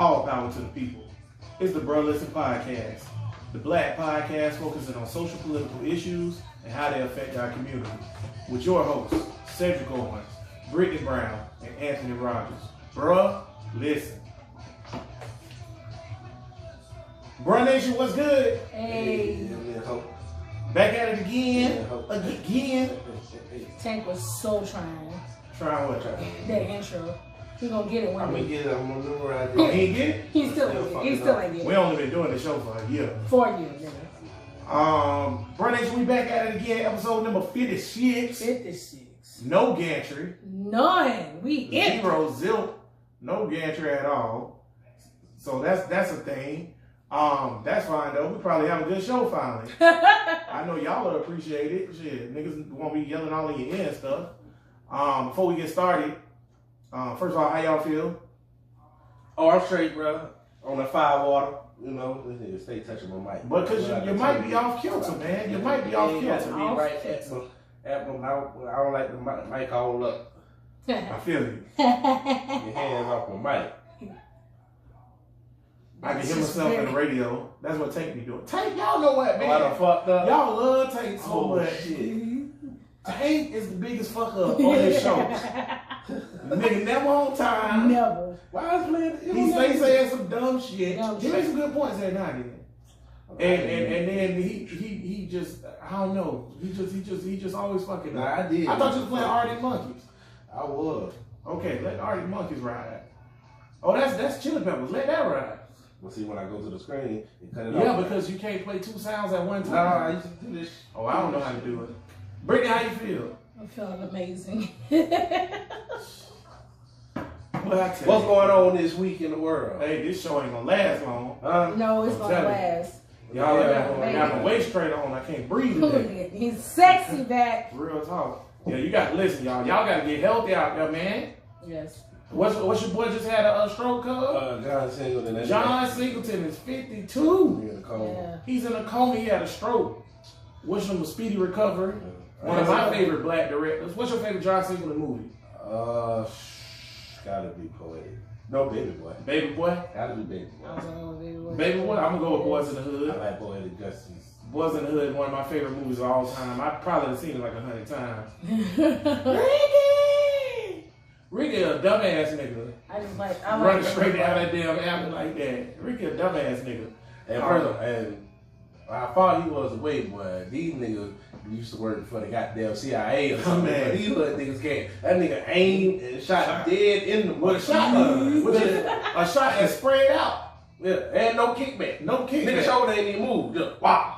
All power to the people. It's the Bruh Listen Podcast, the black podcast focusing on social political issues and how they affect our community. With your hosts, Cedric Owens, Brittany Brown, and Anthony Rogers. Bruh Listen. Bruh Nation, what's good? Hey. Back at it again. Again. Tank was so trying. Trying what? That intro. He gonna get it one I'm gonna day. get it. I'm gonna know where I Oh, did. he ain't get it? He still ain't get it. He still ain't get We it. only been doing the show for a year. 4 years, nigga. Bruh Nation, we back at it again. Episode number 56. 56. No gantry. None. We in. Zero zilch. No gantry at all. So that's a thing. That's fine though. We probably have a good show finally. I know y'all will appreciate it. Shit, niggas won't be yelling all in your ear and stuff. Before we get started, first of all, how y'all feel? Oh, I'm straight, bro. On the 5 water. You know, this nigga stay touching my mic. But cause you might be off kilter, man. You might be off Got to kilter. be right at my mouth. I don't like the mic all up. I feel you. Your hands off my mic. I can hear myself in the radio. That's what Tank be doing. Tank, y'all know what, man? Oh, I done fucked up. Y'all love Tank so much. Shit. Tank is the biggest fucker up on this show. Nigga never on time. Never. Why is man? He saying some dumb shit. Dumb He shit. makes some good points every now and then. And then he just, I don't know. He just always fucking up. Nah, I did. I thought you was playing Arctic Monkeys. I was. Okay, let Arctic Monkeys ride. Oh, that's Chili Peppers. Let that ride. Well, see, when I go to the screen, it cut it Yeah, off. because you can't play 2 sounds at one time. Nah, I used to do this. Oh, I don't know how to do it. Brittany, how you feel? I'm feeling amazing. What I tell What's you? going on this week in the world? Hey, this show ain't gonna last long. Huh? No, it's I'm gonna telling you. last. Y'all Yeah, got my waist straight on. I can't breathe today. He's sexy back. Real talk. Yeah, you got to listen, y'all. Y'all got to get healthy out there, man. Yes. What's your boy just had a stroke, cuz? John Singleton. that John nigga. Singleton is 52. He in the coma. Yeah. He's in a coma. He had a stroke. Wish him a speedy recovery. One of my favorite black directors. What's your favorite John Singleton movie? Gotta be Poetic. No, Baby Boy. Baby Boy? Gotta be Baby I was Boy. on baby boy. Baby Boy? I'm going to go with Boys in the I Hood. like Poetic Justice. Boys in the Hood, one of my favorite movies of all time. I probably have seen it like 100 times. Ricky a dumbass nigga. I like Running that. straight down that damn alley like that. Ricky a dumbass nigga. And I thought he was a white boy. These niggas used to work for the goddamn CIA or something. Man. But these hood niggas can't. That nigga aimed and shot dead in the With a shotgun. Which is a shot that's sprayed out. Yeah, and no kickback. No kickback. Nigga shoulder ain't even moved. Just wow.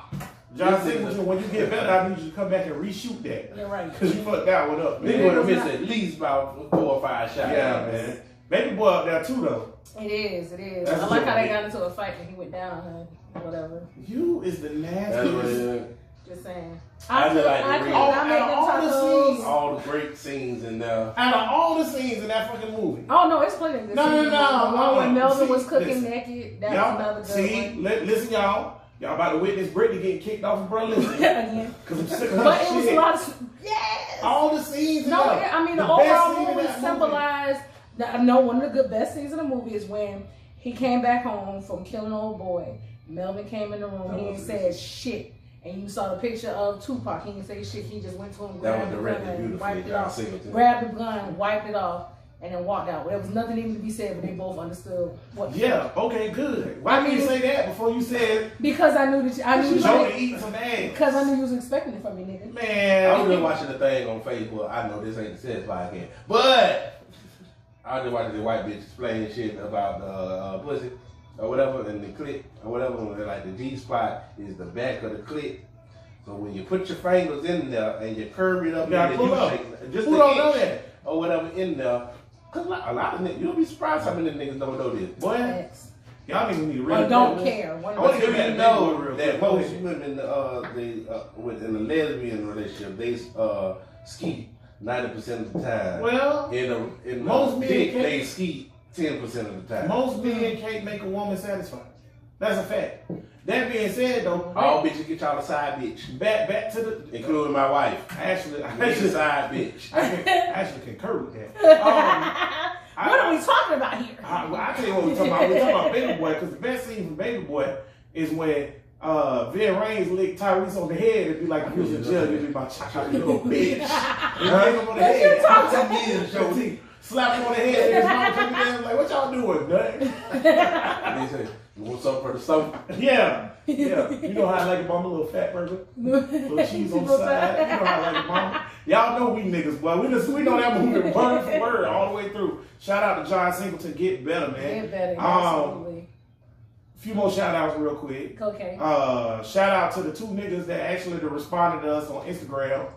John Singleton, when you get better, I need you to come back and reshoot that. You're right. Because you fucked that one up, Nigga man. would have missed at least about 4 or 5 shots. Yeah, man. Baby Boy up there too, though. It is. That's I like how dope. they got into a fight and he went down on her or whatever. You is the That's what nastiest. it is. Just saying. I just like to read. I made them All the tacos. scenes. All the great scenes in there. Out of all the scenes in that fucking movie. Oh no, it's plenty of good No, scenes. The one when Melvin was cooking listen. naked. That Y'all, was another good see, one. listen, y'all. Y'all about to witness Brittany getting kicked off of Bro Listen. Again. Because I'm sick of her But it was shit. a lot of yes. All the scenes in No, there. I mean the best overall scene in movie that symbolized. I know one of the good best scenes in the movie is when he came back home from killing old boy. Melvin came in the room. He ain't said shit. And you saw the picture of Tupac. He didn't say shit. He just went to him, That was grabbed the gun, directed and beautifully, wiped it John off. Singleton. Grabbed the gun, wiped it off, and then walked out. There was nothing even to be said, but they both understood what. Yeah, okay, good. Why didn't you say that before you said Because I knew that I knew Jonah eating some ass? because I knew you was expecting it from me, nigga. I Man. was just watching the thing on Facebook. I know this ain't the Says podcast, but I was just watching the white bitch explain shit about the pussy or whatever, and the clit or whatever. And like the G spot is the back of the clit. So when you put your fingers in there and you curve it up, You gotta and pull you up. shake just Who an don't know inch that? or whatever in there. Cause a lot of niggas, you'll be surprised how many niggas don't know this. Boy, Facts. y'all niggas need to Or really don't know. care. One I of wanna the give You that know big one real that quick. most women, within a lesbian relationship, they ski 90% of the time. Well, In most a men dick, can't- they ski 10% of the time. most men can't make a woman satisfied. That's a fact. That being said, though, All bitches get y'all a side bitch, back to the including my wife. actually, She's a side bitch. I can actually concur with that. What are we talking about here? I tell you what we're talking about. We're talking about Baby Boy, because the best scene from Baby Boy is when Vin Raines licked Tyrese on the head and be like, if he was in jail, you'd be my chocolate little bitch. And hit him on the head. Slap him on the head and his mom come down like, what y'all doing, nothing? They say, you want something for the stomach? Yeah. Yeah. You know how I like it, mama, a little fat burger? Little cheese on the side. You know how I like it, mama? Y'all know we niggas, boy. We know that movie word for word all the way through. Shout out to John Singleton, Get Better, man. Get Better, absolutely. A few more shout outs real quick. Okay. Shout out to the two niggas that actually responded to us on Instagram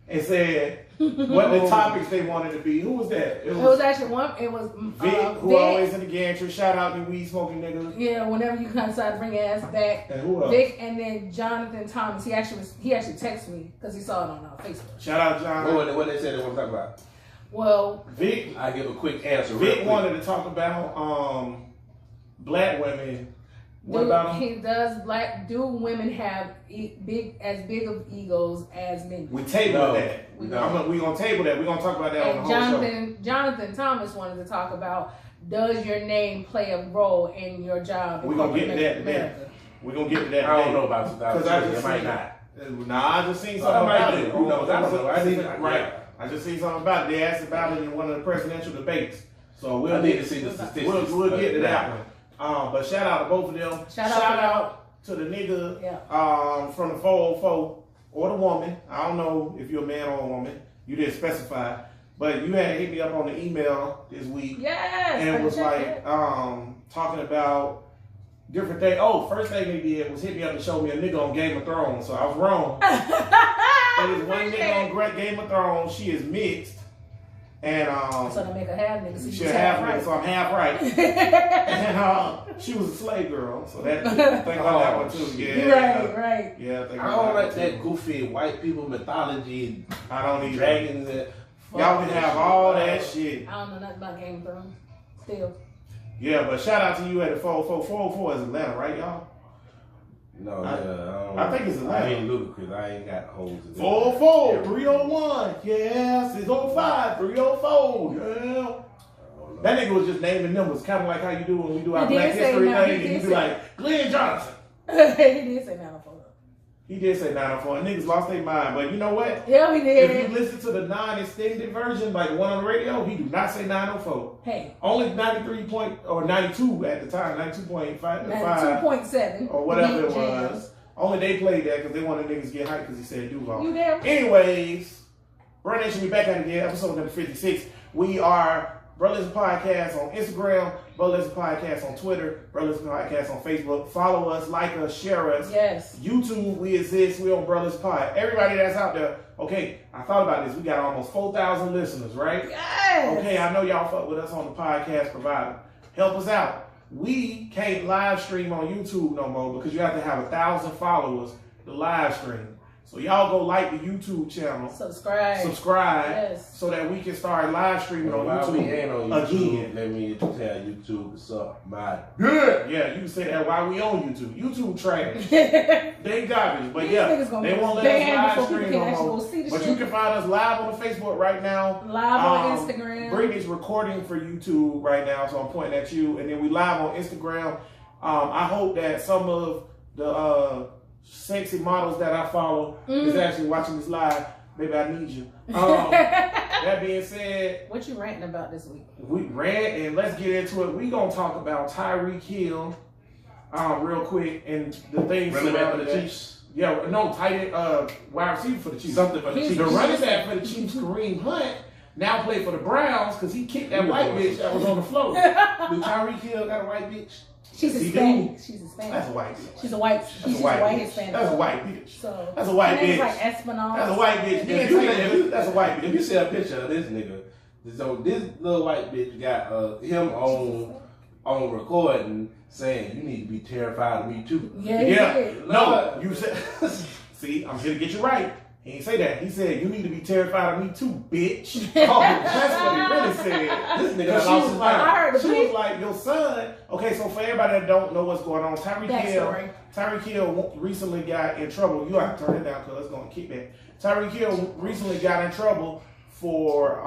and said what the topics they wanted to be. Who was that? It was actually one. It was Vic, who Vic. always in the gantry. Shout out to weed smoking niggas. Yeah, whenever you kind of decide to bring your ass back. And who else? Vic, and then Jonathan Thomas. He actually texted me because he saw it on Facebook. Shout out John. What they said they want to talk about? Well, Vic. I give a quick answer. Vic wanted to talk about black women. What about them? He does. Do women have big of egos as men? We table that. We gonna table that. We're gonna talk about that on the whole show. Jonathan Thomas wanted to talk about, does your name play a role in your job? We're gonna get to that today. We're gonna get to that. I don't know about 2020. It might not. Nah, I just seen something about it. Who knows? I don't know. Right. I just seen something about it. They asked about it in one of the presidential debates. So I need to see the statistics. We'll get to that one. But shout out to both of them. Shout out to the nigga from the 404 or the woman. I don't know if you're a man or a woman. You didn't specify. But you had hit me up on the email this week. Yes. And it was like talking about different things. Oh, first thing he did was hit me up and show me a nigga on Game of Thrones. So I was wrong. There's one nigga on Game of Thrones. She is mixed. And so to make a half nigga, she's half right. So I'm half right. And she was a slave girl, so that think about that one too. Yeah, right. Yeah, I don't like that goofy white people mythology. I don't need dragons. Y'all can have all that shit. I don't know nothing about Game of Thrones. Still. Yeah, but shout out to you at the 404. 404 is Atlanta, right, y'all? No, I think it's Atlanta. I ain't ludicrous. I ain't got holes. 404, 301. Yeah, 605, 304. Yeah. That nigga was just naming numbers, kind of like how you do when we do our Black History thing, and you be like, Glenn Johnson. He did say 904. He did say 904. And niggas lost their mind. But you know what? Yeah, we did. If you listen to the non-extended version, like the one on the radio, he do not say 904. Hey. Only 93 or 92 at the time, 92.5. 92.7. Or whatever it was. Only they played that because they wanted niggas to get hyped because he said Duval. You there? Anyways, Burn Nation, we back at it again, episode number 56. We are Brothers Podcast on Instagram, Brothers Podcast on Twitter, Brothers Podcast on Facebook. Follow us, like us, share us. Yes. YouTube, we exist. We on Brothers Pod. Everybody that's out there, okay, I thought about this. We got almost 4,000 listeners, right? Yes. Okay, I know y'all fuck with us on the podcast provider. Help us out. We can't live stream on YouTube no more because you have to have 1,000 followers to live stream. So y'all go like the YouTube channel. Subscribe. Yes. So that we can start live streaming on YouTube, we ain't on YouTube again. Let me tell YouTube to suck my dick. Yeah, you can say that while we on YouTube. YouTube trash. They garbage. But yeah, they won't let us live stream no more. But you can find us live on the Facebook right now. Live on Instagram. Brittany's recording for YouTube right now, so I'm pointing at you. And then we live on Instagram. I hope that some of the sexy models that I follow is actually watching this live. Baby, I need you. That being said, what you ranting about this week? We rant, and let's get into it. We gonna talk about Tyreek Hill real quick and the things surrounding the Chiefs. Yeah, no, tight end wide receiver for the Chiefs. Something for the Chiefs. The running back for the Chiefs, Kareem Hunt, now play for the Browns because he kicked that white bitch that was on the floor. Do Tyreek Hill got a white bitch? She's Hispanic. She's Hispanic. That's a white bitch. She's a white. She's a white Hispanic. That's a white bitch. So that's a white bitch. Like Espinal. That's a white bitch. That's a white bitch. If you see a picture of this nigga, so this little white bitch got him on recording saying, "You need to be terrified of me too." Yeah. No, you said. See, I'm here to get you right. He didn't say that. He said, "You need to be terrified of me too, bitch." Oh, that's what he really said. This nigga lost his mind. She was like, "Your son." Okay, so for everybody that don't know what's going on, Tyreek Hill recently got in trouble. You have to turn it down because it's going to kick back. Tyreek Hill recently got in trouble for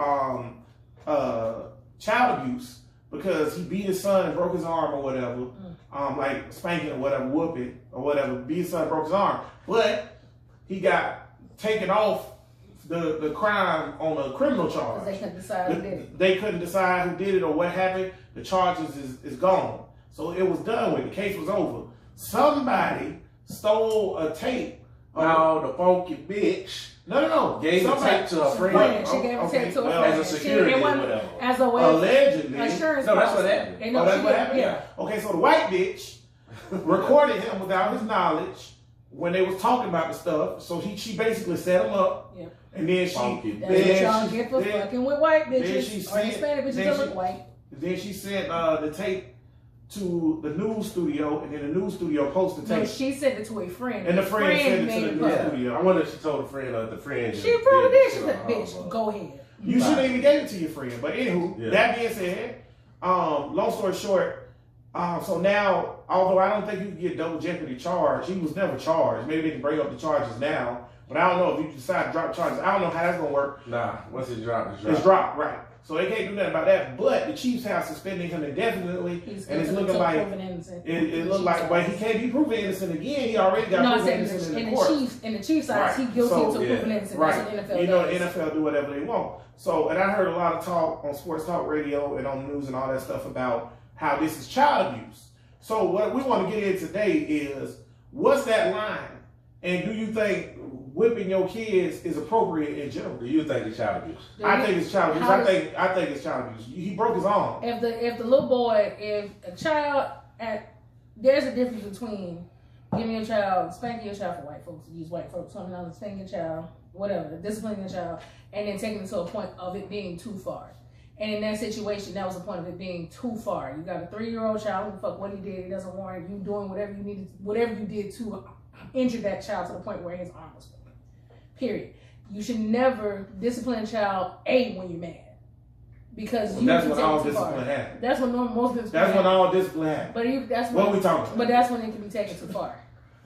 child abuse because he beat his son and broke his arm or whatever, like spanking or whatever, whooping or whatever, beat his son and broke his arm. But he got taken off the crime on a criminal charge. They couldn't decide who did it. They couldn't decide who did it or what happened. The charges is gone. So it was done with. The case was over. Somebody stole a tape. No, the funky bitch. No. Gave the tape to her friend. She gave the tape to her friend. As a security or whatever. As a way allegedly. Assurance. No, that's what happened. Oh, that's what happened? Yeah. Okay, so the white bitch recorded him without his knowledge when they was talking about the stuff. So she basically set him up. Yeah. And then That's what y'all get for fucking with white bitches or Hispanic bitches that look white. Then she sent the tape to the news studio, and then the news studio posted the tape. No, she sent it to a friend. And the friend sent it to the news studio. I wonder if she told the friend or the friend. She probably did. She said, bitch, go ahead. You shouldn't even gave it to your friend. But anywho, that being said, long story short, so now, although I don't think you can get double jeopardy charged, he was never charged. Maybe they can bring up the charges now. But I don't know if you decide to drop charges. I don't know how that's going to work. Nah, once it's dropped, it's dropped, right. So they can't do nothing about that. But the Chiefs have suspended him indefinitely. And it's looking like, it looked like, but he can't be proven innocent again. He already got proven innocent in the court. In the Chiefs side, he guilty until proven innocent. Right. That's what NFL you know, does. the NFL do whatever they want. So, and I heard a lot of talk on sports talk radio and on the news and all that stuff about how this is child abuse. So what we want to get in today is, what's that line? And do you think whipping your kids is appropriate in general? Do you think it's child abuse? I think it's child abuse. I think it's child abuse. He broke his arm. If the little boy, if a child, there's a difference between giving your child, spanking your child for white folks, use white folks, $20, spanking your child, whatever, disciplining your child, and then taking it to a point of it being too far. And in that situation, that was the point of it being too far. You got a 3-year-old child, who fuck what he did, he doesn't warrant you doing whatever you needed, whatever you did to injure that child to the point where his arm was broken. Period. You should never discipline a child when you're mad. Because that's when all discipline happens. That's when most discipline That's when all discipline happens. But that's what we talking about. But that's when it can be taken too far.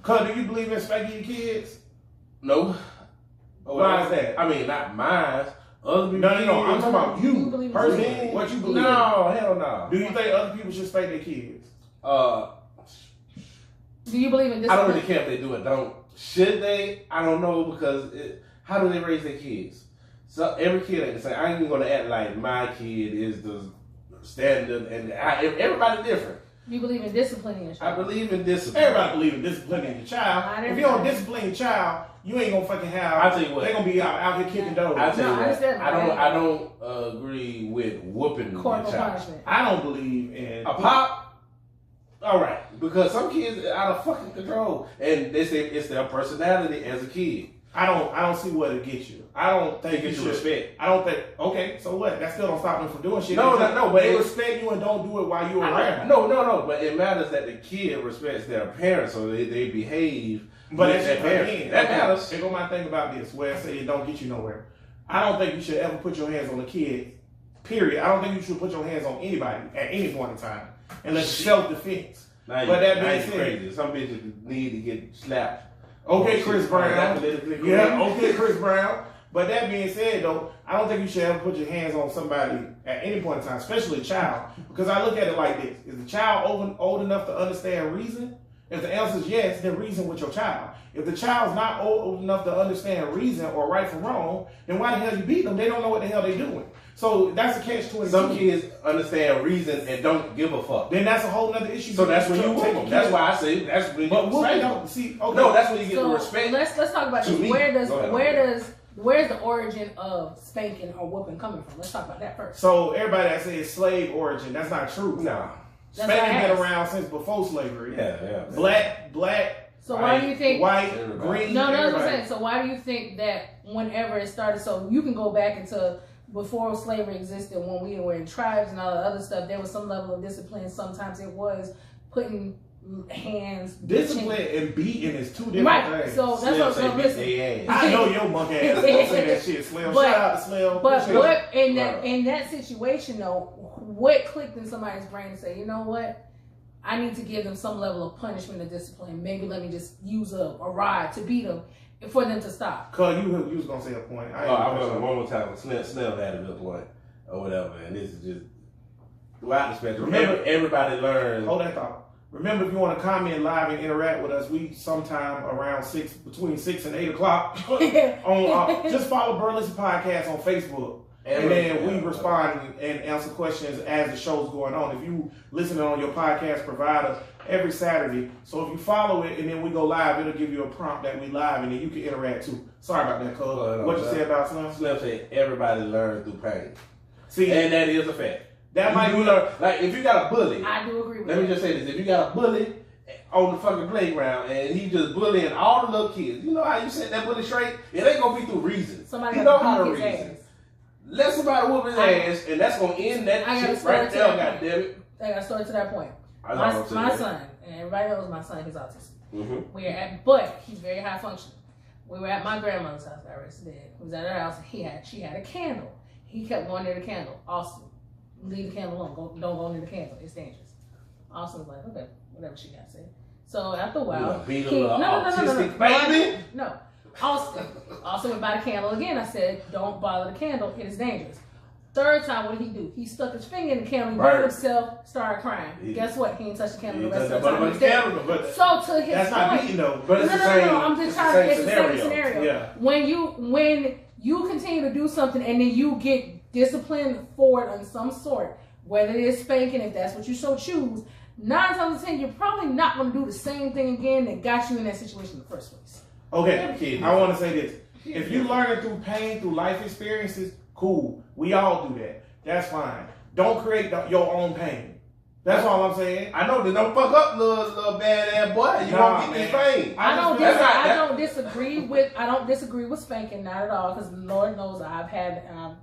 Cuz, do you believe in spanking your kids? No. Why is that? I mean, not mine. Other people. No. I'm talking about you personally. What you believe? No, hell no. Do you think other people should spank their kids? Do you believe in this? I don't really care if they do it. Don't. Should they? I don't know, because how do they raise their kids? So every kid ain't the same. I ain't even gonna act like my kid is the standard, and everybody's different. You believe in disciplining your child? I believe in discipline. Everybody believes in disciplining your child. If you don't discipline your child, you ain't gonna fucking have. I'll tell you what. They're gonna be out here kicking doors. I'll tell you what. I don't agree with whooping corporal your child. punishment. I don't believe in a pop. All right, because some kids are out of fucking control, and they say it's their personality as a kid. I don't see what it gets you. I don't think it should respect. I don't think. Okay, so what? That still don't stop them from doing shit. No, but they respect you and don't do it while you're around. No. But it matters that the kid respects their parents, so they behave. But with their parents. That matters. Here go my thing about this, where I say it don't get you nowhere. I don't think you should ever put your hands on a kid. Period. I don't think you should put your hands on anybody at any point in time, unless it's self-defense. But that being said, crazy. Some bitches need to get slapped. Okay, Chris Brown. Yeah, okay, Chris Brown. But that being said, though, I don't think you should ever put your hands on somebody at any point in time, especially a child. Because I look at it like this. Is the child old enough to understand reason? If the answer is yes, then reason with your child. If the child's not old enough to understand reason or right from wrong, then why the hell you beat them? They don't know what the hell they're doing. So that's a catch-22. Some kids understand reason and don't give a fuck. Then that's a whole other issue. So that's when you whoop them. That's why I say that's when you respect. No, that's when you get the respect. Let's talk about this. Where's the origin of spanking or whooping coming from? Let's talk about that first. So everybody that says slave origin, that's not true. Nah. Spanking been around since before slavery. Yeah. Black. So why do you think white, green? No, that's what I'm saying. So why do you think that whenever it started? So you can go back into before slavery existed, when we were in tribes and all the other stuff. There was some level of discipline. Sometimes it was putting hands. Discipline and beating is two different things. So that's what I'm saying. I know your monkey ass don't say that shit, Slim. Shout out to Slim. But what in that situation though? What clicked in somebody's brain to say, you know what? I need to give them some level of punishment or discipline. Maybe let me just use a rod to beat them for them to stop. Cause you was gonna say a point. I remember one more time Snell had a good point or whatever, and this is just throughout the spectrum. Remember, everybody learns. Hold that thought. Remember, if you want to comment live and interact with us, we sometime around between 6 and 8 o'clock on just follow Burlesque Podcast on Facebook. And then we respond and answer questions as the show's going on. If you listen on your podcast provider every Saturday, so if you follow it and then we go live, it'll give you a prompt that we live and then you can interact too. Sorry about that, cuz. What you said about Slim? Slim said everybody learns through pain. See, and that is a fact. That might be like if you got a bully. I do agree with that. Let me just say this: if you got a bully on the fucking playground and he just bullying all the little kids, you know how you set that bully straight? It ain't gonna be through reason. Somebody you know how to beat his reason. ass. Let somebody whoop his ass, and that's gonna end that shit right there. God damn it! I got to start to that point. My son, and everybody knows my son, he's autistic. Mm-hmm. But he's very high functioning. We were at my grandmother's house. I rest dead. We was at her house. And she had a candle. He kept going near the candle. Austin, leave the candle alone. Don't go near the candle. It's dangerous. Austin was like, okay, whatever she got to say. So after a while, no. Austin went by the candle again. I said, don't bother the candle. It is dangerous. Third time, what did he do? He stuck his finger in the candle, he burned himself, started crying. Guess what? He didn't touch the candle the rest of the time. So to his that's point, not beating though. But it's no. I'm just trying to. It's the same scenario. Yeah. When you continue to do something and then you get disciplined for it on some sort, whether it is spanking, if that's what you so choose, 9 times out of 10, you're probably not going to do the same thing again that got you in that situation in the first place. Okay, I want to say this. If you learn it through pain, through life experiences, cool. We all do that. That's fine. Don't create your own pain. That's all I'm saying. I know that don't fuck up little badass boy. You won't get this pain. I don't disagree with spanking, not at all, because Lord knows I've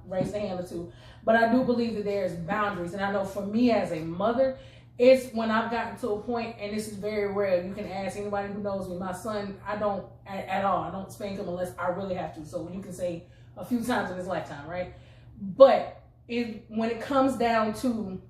raised a hand or two. But I do believe that there's boundaries. And I know for me as a mother, it's when I've gotten to a point, and this is very rare. You can ask anybody who knows me. My son, I don't at all. I don't spank him unless I really have to. So you can say a few times in his lifetime, right? But when it comes down to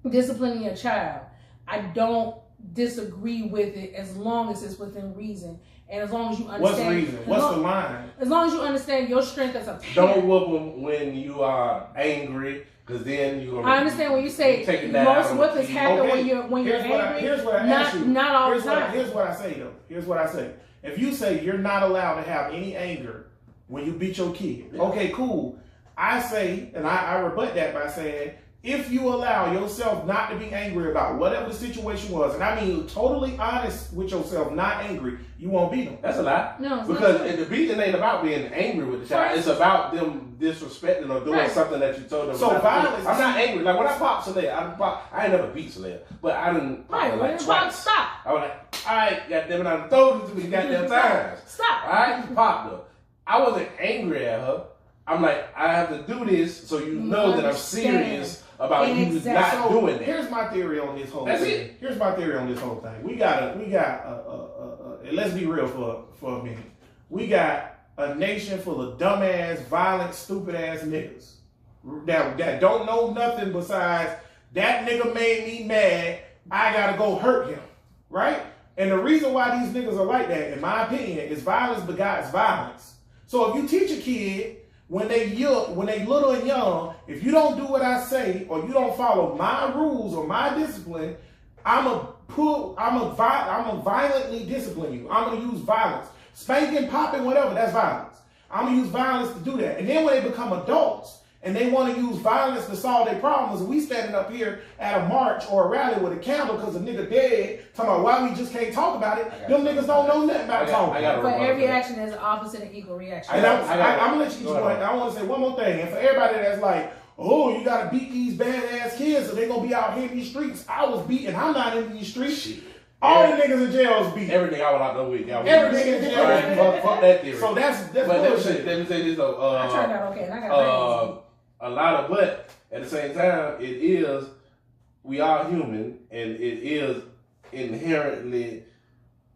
disciplining your child, I don't disagree with it as long as it's within reason. And as long as you understand. What's reason? What's the line? As long as you understand your strength as a parent. Don't whoop them when you are angry. Because then you're gonna. I understand when you say most whippings happen when you're angry. Here's what I ask you. Not all the time. Here's what I say though. Here's what I say. If you say you're not allowed to have any anger when you beat your kid, okay, cool. I say, and I rebut that by saying, if you allow yourself not to be angry about whatever the situation was, and I mean totally honest with yourself, not angry, you won't beat them. That's a lie. No, because the beating ain't about being angry with the child. Right. It's about them disrespecting or doing something that you told them. So violence. I'm not angry. Like when I popped Celeste, I ain't never beat Celeste, but I didn't. Right. When you pop, stop. I was like, all right, goddamn it, I done told it to me goddamn times. Stop. All right, you popped her. I wasn't angry at her. I'm like, I have to do this so you know that I'm serious about you not doing that. Here's my theory on this whole thing. It. Here's my theory on this whole thing. We got and let's be real for a minute. We got a nation full of dumbass, violent, stupid ass niggas that don't know nothing besides that nigga made me mad. I gotta go hurt him, right? And the reason why these niggas are like that, in my opinion, is violence begots violence. So if you teach a kid when they little and young, if you don't do what I say or you don't follow my rules or my discipline, I'm gonna violently discipline you. I'm gonna use violence. Spanking, popping, whatever, that's violence. I'm gonna use violence to do that. And then when they become adults and they want to use violence to solve their problems, and we standing up here at a march or a rally with a candle because a nigga dead, talking about why we just can't talk about it, them niggas don't know nothing about talking. For every action, there's an opposite and equal reaction. And I'm gonna let you get your point. I want to say one more thing. And for everybody that's like, oh, you gotta beat these badass kids or they gonna be out here in these streets. I was beating. I'm not in these streets. Shit. All the niggas in jail is beat. Everything I was out there with. Everything in jail. Right, fuck that theory. So that's but bullshit. Let me say this though. I turned out okay, and I got a lot of, but at the same time, we are human, and it is inherently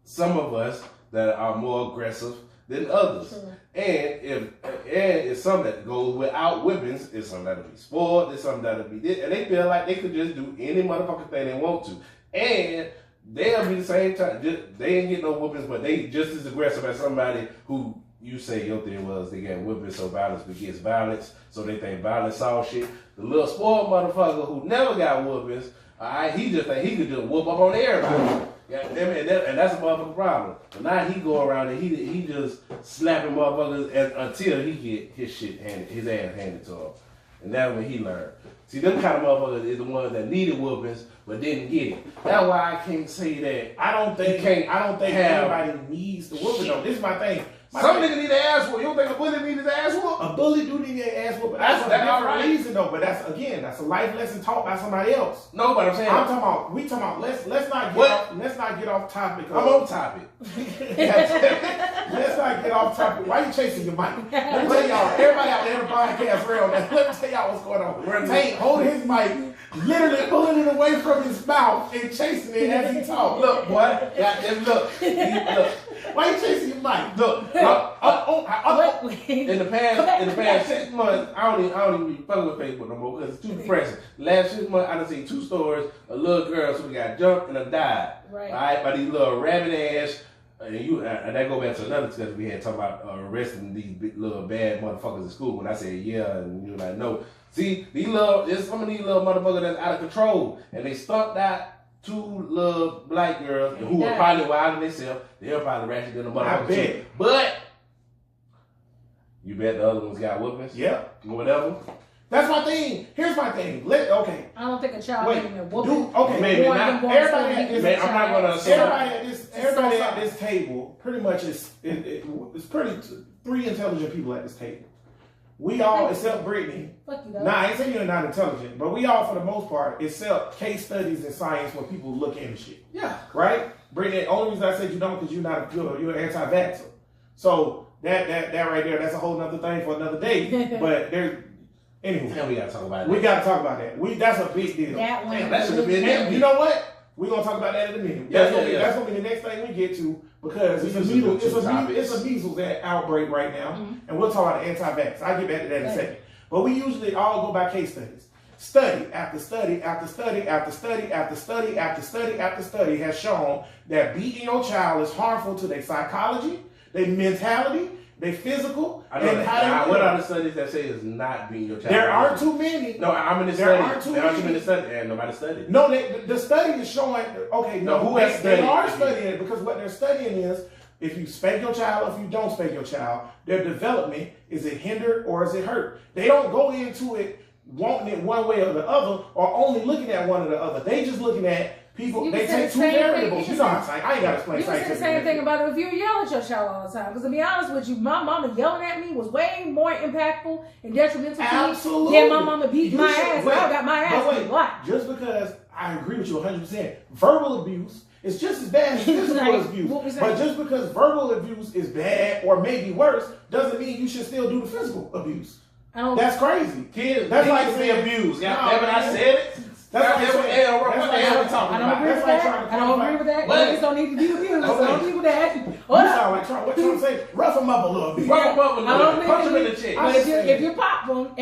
some of us that are more aggressive than others. Sure. And it's something that goes without whippings, it's something that'll be spoiled, it's something that'll be this, and they feel like they could just do any motherfucking thing they want to. And they'll be the same time, they ain't get no whoopings, but they just as aggressive as somebody who you say your thing was they got whipping so violence begets violence, so they think violence solves shit. The little spoiled motherfucker who never got whoopings, alright, he just think he could just whoop up on everybody. Yeah, and that's a motherfucking problem. But now he go around and he just slapping motherfuckers until he get his ass handed to him. And that's when he learned. See, them kind of motherfuckers is the ones that needed whoopings but didn't get it. That's why I can't say that. I don't think everybody needs the whooping though. This is my thing. Some nigga need an ass whoop. You don't think a bully need his ass whoop? A bully do need an ass whoop. That's a different reason though. But that's a life lesson taught by somebody else. No, but I'm saying we talking about let's not get off topic. I'm on topic. Let's not get off topic. Why you chasing your mic? Let me tell y'all, everybody out there in the podcast real, let me tell y'all what's going on. Tank holding his mic, literally pulling it away from his mouth and chasing it as he talks. Look, boy. Look. Why you chasing your mic? Look. In the past 6 months, I don't even be fucking with Facebook no more because it's too depressing. Last 6 months, I done seen 2 stories of little girls who got jumped and died. Right. All right, by these little rabbit ass. And that go back to another discussion we had talking about arresting these big little bad motherfuckers in school. When I said yeah, and you're like no. See, there's some of these little motherfuckers that's out of control, and they stumped out 2 little black girls who were probably wilding themselves. They were probably ratchet than the motherfuckers. I bet. But you bet the other ones got whoopings? Yeah. Whatever. That's my thing. Here's my thing. Okay. I don't think a child getting a whooping. Okay, maybe not. Everybody at this table pretty much it's pretty 3 intelligent people at this table. We all, except Brittany. Fuck you, I ain't saying you're not intelligent, but we all, for the most part, except case studies in science where people look into shit. Yeah. Right? Brittany, the only reason I said you don't because you're not you're an anti-vaxxer. So that right there, that's a whole nother thing for another day. But anyway. And we gotta talk about that. We gotta talk about that. That's a big deal. That should have been and you know what? We're gonna talk about that in a minute. That's gonna be the next thing we get to because it's a measles outbreak right now, and we'll talk about the anti-vax. I'll get back to that in a second. But we usually all go by case studies. Study after study after study after study after study after study after study has shown that beating your child is harmful to their psychology, their mentality, their physical. I know what are the studies that say is not being your child? There aren't too many. No, I'm in the study. There aren't too many studies, and nobody studied. No, the study is showing. Okay, who has studied? They are studying it because what they're studying is if you spank your child, if you don't spank your child, their development, is it hindered or is it hurt? They don't go into it wanting it one way or the other, or only looking at one or the other. They just looking at people. They take 2 variables. You know what I'm saying? I ain't got to explain science. You can say the same thing about it if you yell at your child all the time. Because to be honest with you, my mama yelling at me was way more impactful and detrimental to me than my mama beat my ass. I got my ass blocked. Just because I agree with you 100%, verbal abuse is just as bad as physical abuse. But just because verbal abuse is bad or maybe worse, doesn't mean you should still do the physical abuse. That's crazy. Kids, that's like saying abuse. I said it. I don't agree with that. Niggas don't need to be abused. Some people that you sound like Trump. What Trump say? Rough them up a little bit. Rough them up a little bit. Punch them in the chest. If you pop them,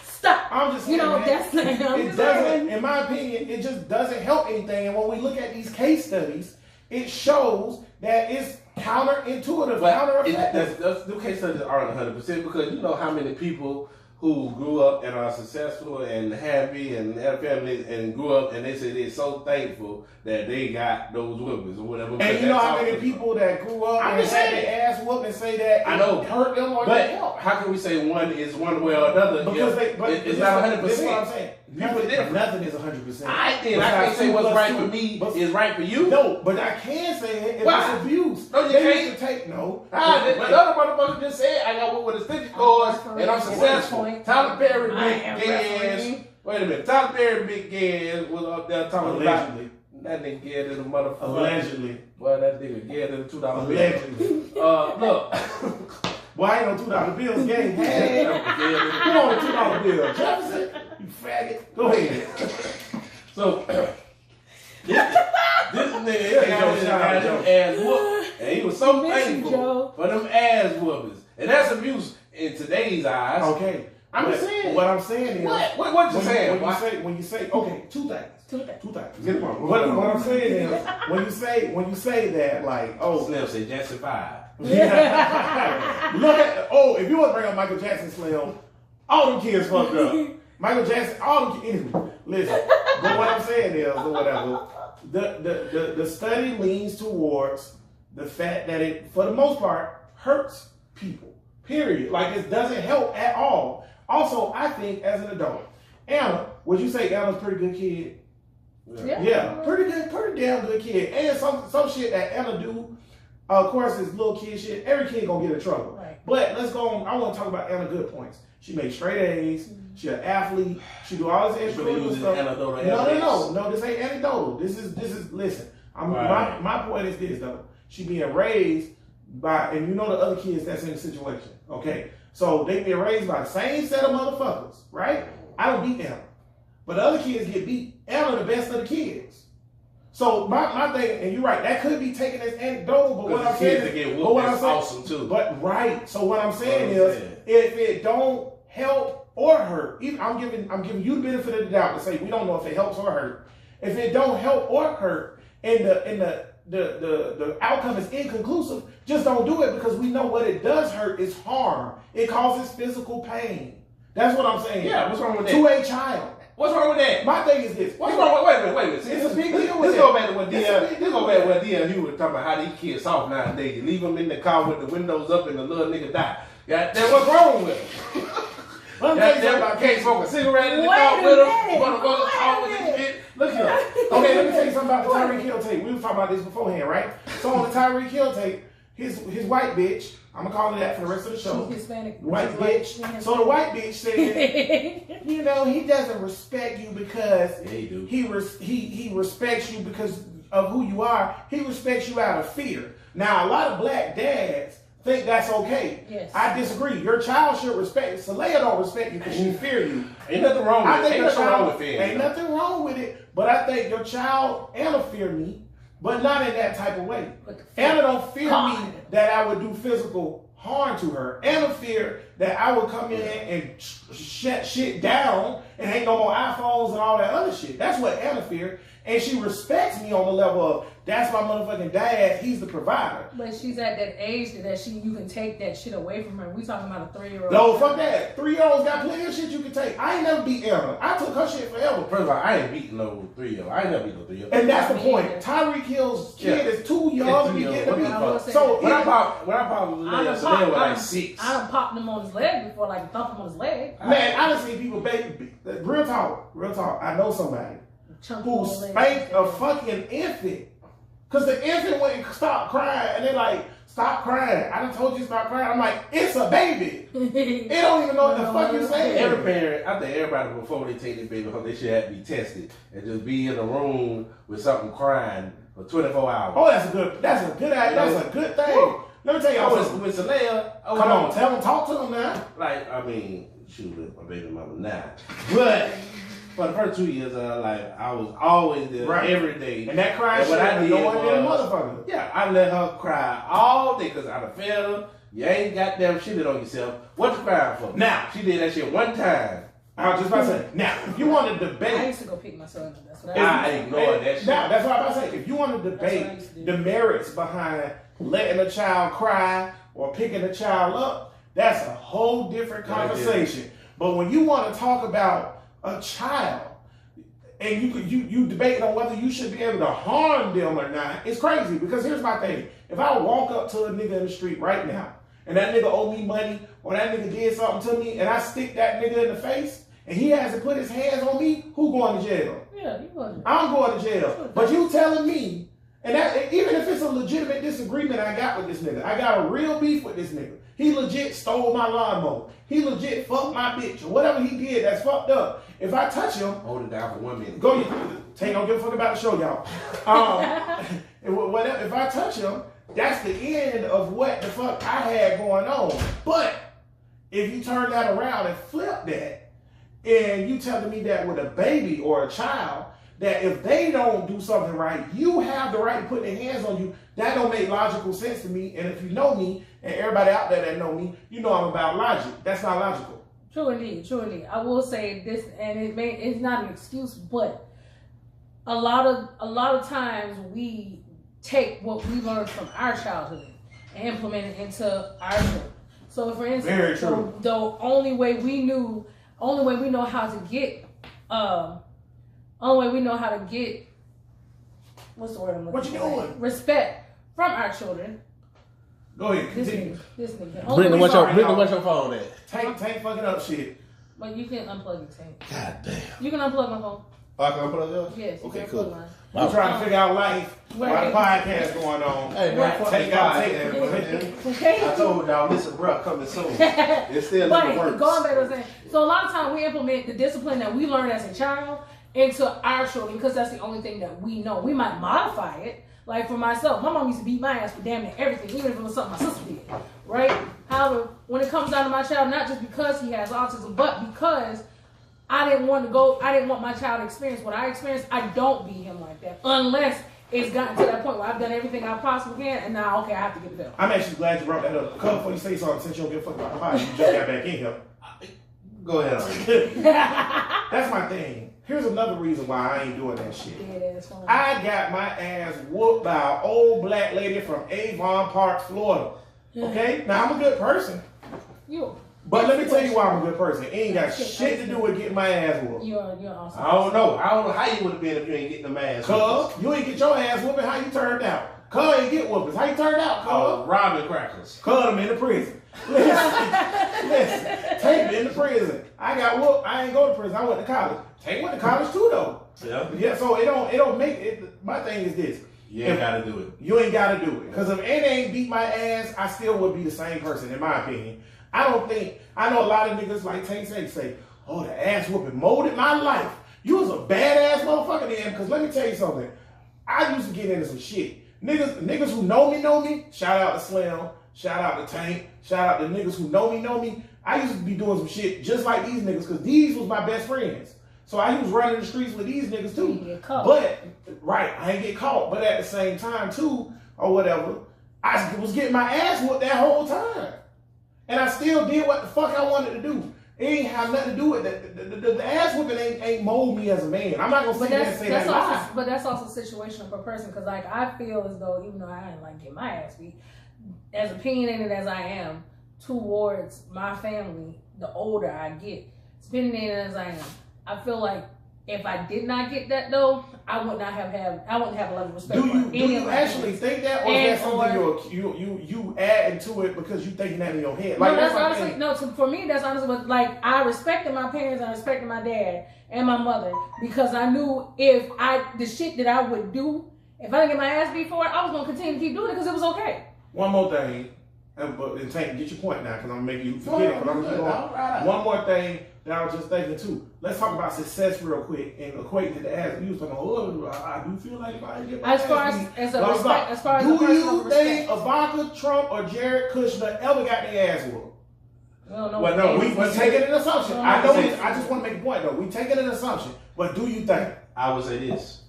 stop. I'm just saying, it doesn't, in my opinion, it just doesn't help anything. And when we look at these case studies, it shows that it's counterintuitive, countereffective. The case studies aren't 100% because you know how many people who grew up and are successful and happy and have families and grew up and they say they're so thankful that they got those whoopings or whatever. And you know how many people that grew up and had their ass whooped and say that it hurt them or they helped. How can we say one is one way or another? Because it's not 100%. This is what I'm saying. Nothing is 100%. I can't say what's right for me is right for you. No, but I can say it if it's abuse. No, you can't. The other motherfucker just said I got one with a stitch cords and I'm successful. Tyler Perry, big ass. Wait a minute. Tyler Perry, big ass, was up there talking about that nigga get in the motherfucker. Allegedly. Well, that nigga get in the $2 bill. Allegedly. Look. Well, I ain't no $2 bills game. Who on a $2 bill? Jefferson? You faggot. Go ahead. So, this nigga got them ass whooped, and he was so thankful for them ass whoopings. And that's abuse in today's eyes. Okay. I'm just saying. What I'm saying is. What you saying? When you say, okay, two things. Two things. What I'm saying is, when you say that, like, Slim say Jackson 5. Yeah. Look at if you want to bring up Michael Jackson Slim, all them kids fucked up. Michael Jackson, all them kids. Anyway, listen. But what I'm saying is, or whatever, the study leans towards the fact that it, for the most part, hurts people. Period. Like it doesn't help at all. Also, I think as an adult, Anna, would you say Anna's a pretty good kid? Yeah, pretty damn good kid. And some shit that Anna do, of course, is little kid shit. Every kid gonna get in trouble. Right. But let's go on. I want to talk about Anna good points. She made straight A's. She an athlete. She do all this extra stuff. No. This ain't anecdotal. This is. Listen. My point is this though. She being raised by, and you know the other kids that's in the situation. Okay, so they being raised by the same set of motherfuckers, right? I don't beat Anna, but the other kids get beat. Anna the best of the kids. So my thing, and you're right, that could be taken as anecdotal, but what I'm saying is, awesome too. But right, so what I'm saying is, if it don't help or hurt, even I'm giving you the benefit of the doubt to say we don't know if it helps or hurt. If it don't help or hurt, and the outcome is inconclusive, just don't do it, because we know what it does hurt is harm. It causes physical pain. That's what I'm saying. Yeah, what's wrong with that? To a child. What's wrong with that? My thing is this. What's wrong with, wait a minute. See, it's a big deal. Let's go back to what Dion Hugh was talking about, how these kids soft nowadays. You leave them in the car with the windows up and the little nigga die. Goddamn, what's wrong with them? Goddamn, can't smoke a cigarette in the car with them. Motherfuckers talk with this shit. Look here. Okay, let me tell you something about the Tyreek Hill tape. We were talking about this beforehand, right? So on the Tyreek Hill tape, his white bitch, I'm gonna call it that for the rest of the show. She's Hispanic. White bitch. So the white bitch said, you know, he doesn't respect you because he respects you because of who you are. He respects you out of fear. Now, a lot of black dads think that's okay. Yes. I disagree. Your child should respect. Saleha don't respect you because she fear you. Ain't nothing wrong with it. Ain't nothing wrong with it. But I think your child, Anna, fear me. But not in that type of way. Anna don't fear me that I would do physical harm to her. Anna fear that I would come in and shut shit down and ain't no more iPhones and all that other shit. That's what Anna fear. And she respects me on the level of, that's my motherfucking dad, he's the provider. But she's at that age that you can take that shit away from her. We talking about a 3-year-old. No, fuck that. 3-year-olds got plenty of shit you can take. I ain't never beat Anna. I took her shit forever. First of all, I ain't beating no 3-year-old. I ain't never beat no 3-year-old. And that's the point. Tyreek Hill's kid is too young to be getting beat. So when I popped Saleha was like 6. I done popped him on his leg before, like thump him on his leg. Man, I done seen people baby. Real talk. I know somebody who spanked a fucking infant. Because the infant went and stopped crying. And they're like, stop crying. I done told you stop crying. I'm like, it's a baby. It don't even know what the fuck you're saying. Every parent, I think everybody before they take their baby home, they should have to be tested. And just be in a room with something crying for 24 hours. Oh, that's a good thing. Woo. Let me tell you, I was with Saleha. Come on, tell him, talk to him now. Like, I mean, shoot, my baby mama now. But for the first 2 years of her life, I was always there every day. And that crying shit, I did no one did a motherfucker. Yeah, I let her cry all day because I'd have fed her. You ain't goddamn shitted on yourself. What you crying for? Now, she did that shit one time. I was just about to say, now, if you want to debate. I used to go pick my son up. That's what I ignored that shit. Now, that's what I'm about to say. If you want to debate the merits behind letting a child cry or picking a child up, that's a whole different conversation. But when you want to talk about a child, and you debating on whether you should be able to harm them or not, it's crazy. Because here's my thing: if I walk up to a nigga in the street right now, and that nigga owe me money, or that nigga did something to me, and I stick that nigga in the face, and he hasn't put his hands on me, who going to jail? Yeah, you going. I'm going to jail. But you telling me, and that, even if it's a legitimate disagreement I got with this nigga, I got a real beef with this nigga. He legit stole my lawnmower. He legit fucked my bitch, or whatever he did that's fucked up. If I touch him, hold it down for 1 minute. Go, don't give a fuck about the show, y'all. If I touch him, that's the end of what the fuck I had going on. But if you turn that around and flip that, and you telling me that with a baby or a child, that if they don't do something right, you have the right to put their hands on you, that don't make logical sense to me. And if you know me, and everybody out there that know me, you know I'm about logic. That's not logical. True indeed. I will say this, and it's not an excuse, but a lot of times we take what we learned from our childhood and implement it into our children. So, for instance, Very true. the only way we know how to get, what's the word I'm looking What you for? doing? Respect from our children. Go ahead, continue. This nigga. Brittany, what's your phone at? Tank fucking up shit. But you can unplug your tank. God damn. You can unplug my phone. Oh, I can unplug yours? Yes. Okay, you can cool. unplug mine. I'm trying to figure out life while the podcast going on. Hey, man, Right. fuck Take that out, podcast, take man. Okay. I told y'all, listen, bro, coming soon. It's still in the But works. going back to what I'm saying, so a lot of times we implement the discipline that we learned as a child into our children because that's the only thing that we know. We might modify it. Like for myself, my mom used to beat my ass for damn near everything, even if it was something my sister did, right? However, when it comes down to my child, not just because he has autism, but because I didn't want my child to experience what I experienced, I don't beat him like that. Unless it's gotten to that point where I've done everything I possibly can, and now, okay, I have to get the bill. I'm actually glad you brought that up. Because before you say something, since you don't give a fuck about the podcast, you just got back in here. Go ahead. That's my thing. Here's another reason why I ain't doing that shit. Yeah, that's fine. I got my ass whooped by an old black lady from Avon Park, Florida. Okay? Now, I'm a good person. But let me tell you why I'm a good person. It ain't got shit to do with getting my ass whooped. You're awesome. I don't know how you would have been if you ain't getting the ass. Cuz, you ain't get your ass whooping, how you turned out? Cuz ain't get whoopings. How you turned out, cuz? Robbing crackers. Cuz I'm in the prison. Listen, Tank been in the prison. I got whooped. I ain't go to prison. I went to college. Tank went to college too, though. Yeah. So it don't make it. My thing is this. You ain't got to do it. You ain't got to do it. Because if Annie ain't beat my ass, I still would be the same person, in my opinion. I know a lot of niggas like Tank say, oh, the ass whooping molded my life. You was a badass motherfucker then. Because let me tell you something. I used to get into some shit. Niggas who know me. Shout out to Slim. Shout out to Tank. Shout out to niggas who know me. I used to be doing some shit just like these niggas because these was my best friends. So I was running the streets with these niggas too. You get caught. But, right, I ain't get caught. But at the same time too, or whatever, I was getting my ass whooped that whole time. And I still did what the fuck I wanted to do. It ain't have nothing to do with that. The ass whooping ain't mold me as a man. I'm not gonna sit there and say that lie. But that's also situational per person because like I feel as though even though I didn't like get my ass beat, as opinionated as I am towards my family, the older I get, as opinionated as I am, I feel like if I did not get that though, I would not have a level of respect. Do you actually think that, or is that something you add into it because you thinking that in your head? Like, no, that's honestly for me. That's honestly what like I respected my parents, I respected my dad and my mother because I knew if the shit that I would do if I didn't get my ass beat for it, I was gonna continue to keep doing it because it was okay. One more thing, and Tank, get your point now because I'm gonna make you forget it. One more thing that I was just thinking too. Let's talk about success real quick and equating it to ass. You was talking, I do feel like if I get my ass beat. Do you think Ivanka Trump or Jared Kushner ever got their ass whooped? We taking an assumption. I just want to make a point though. We taking an assumption, but do you think? I would say this.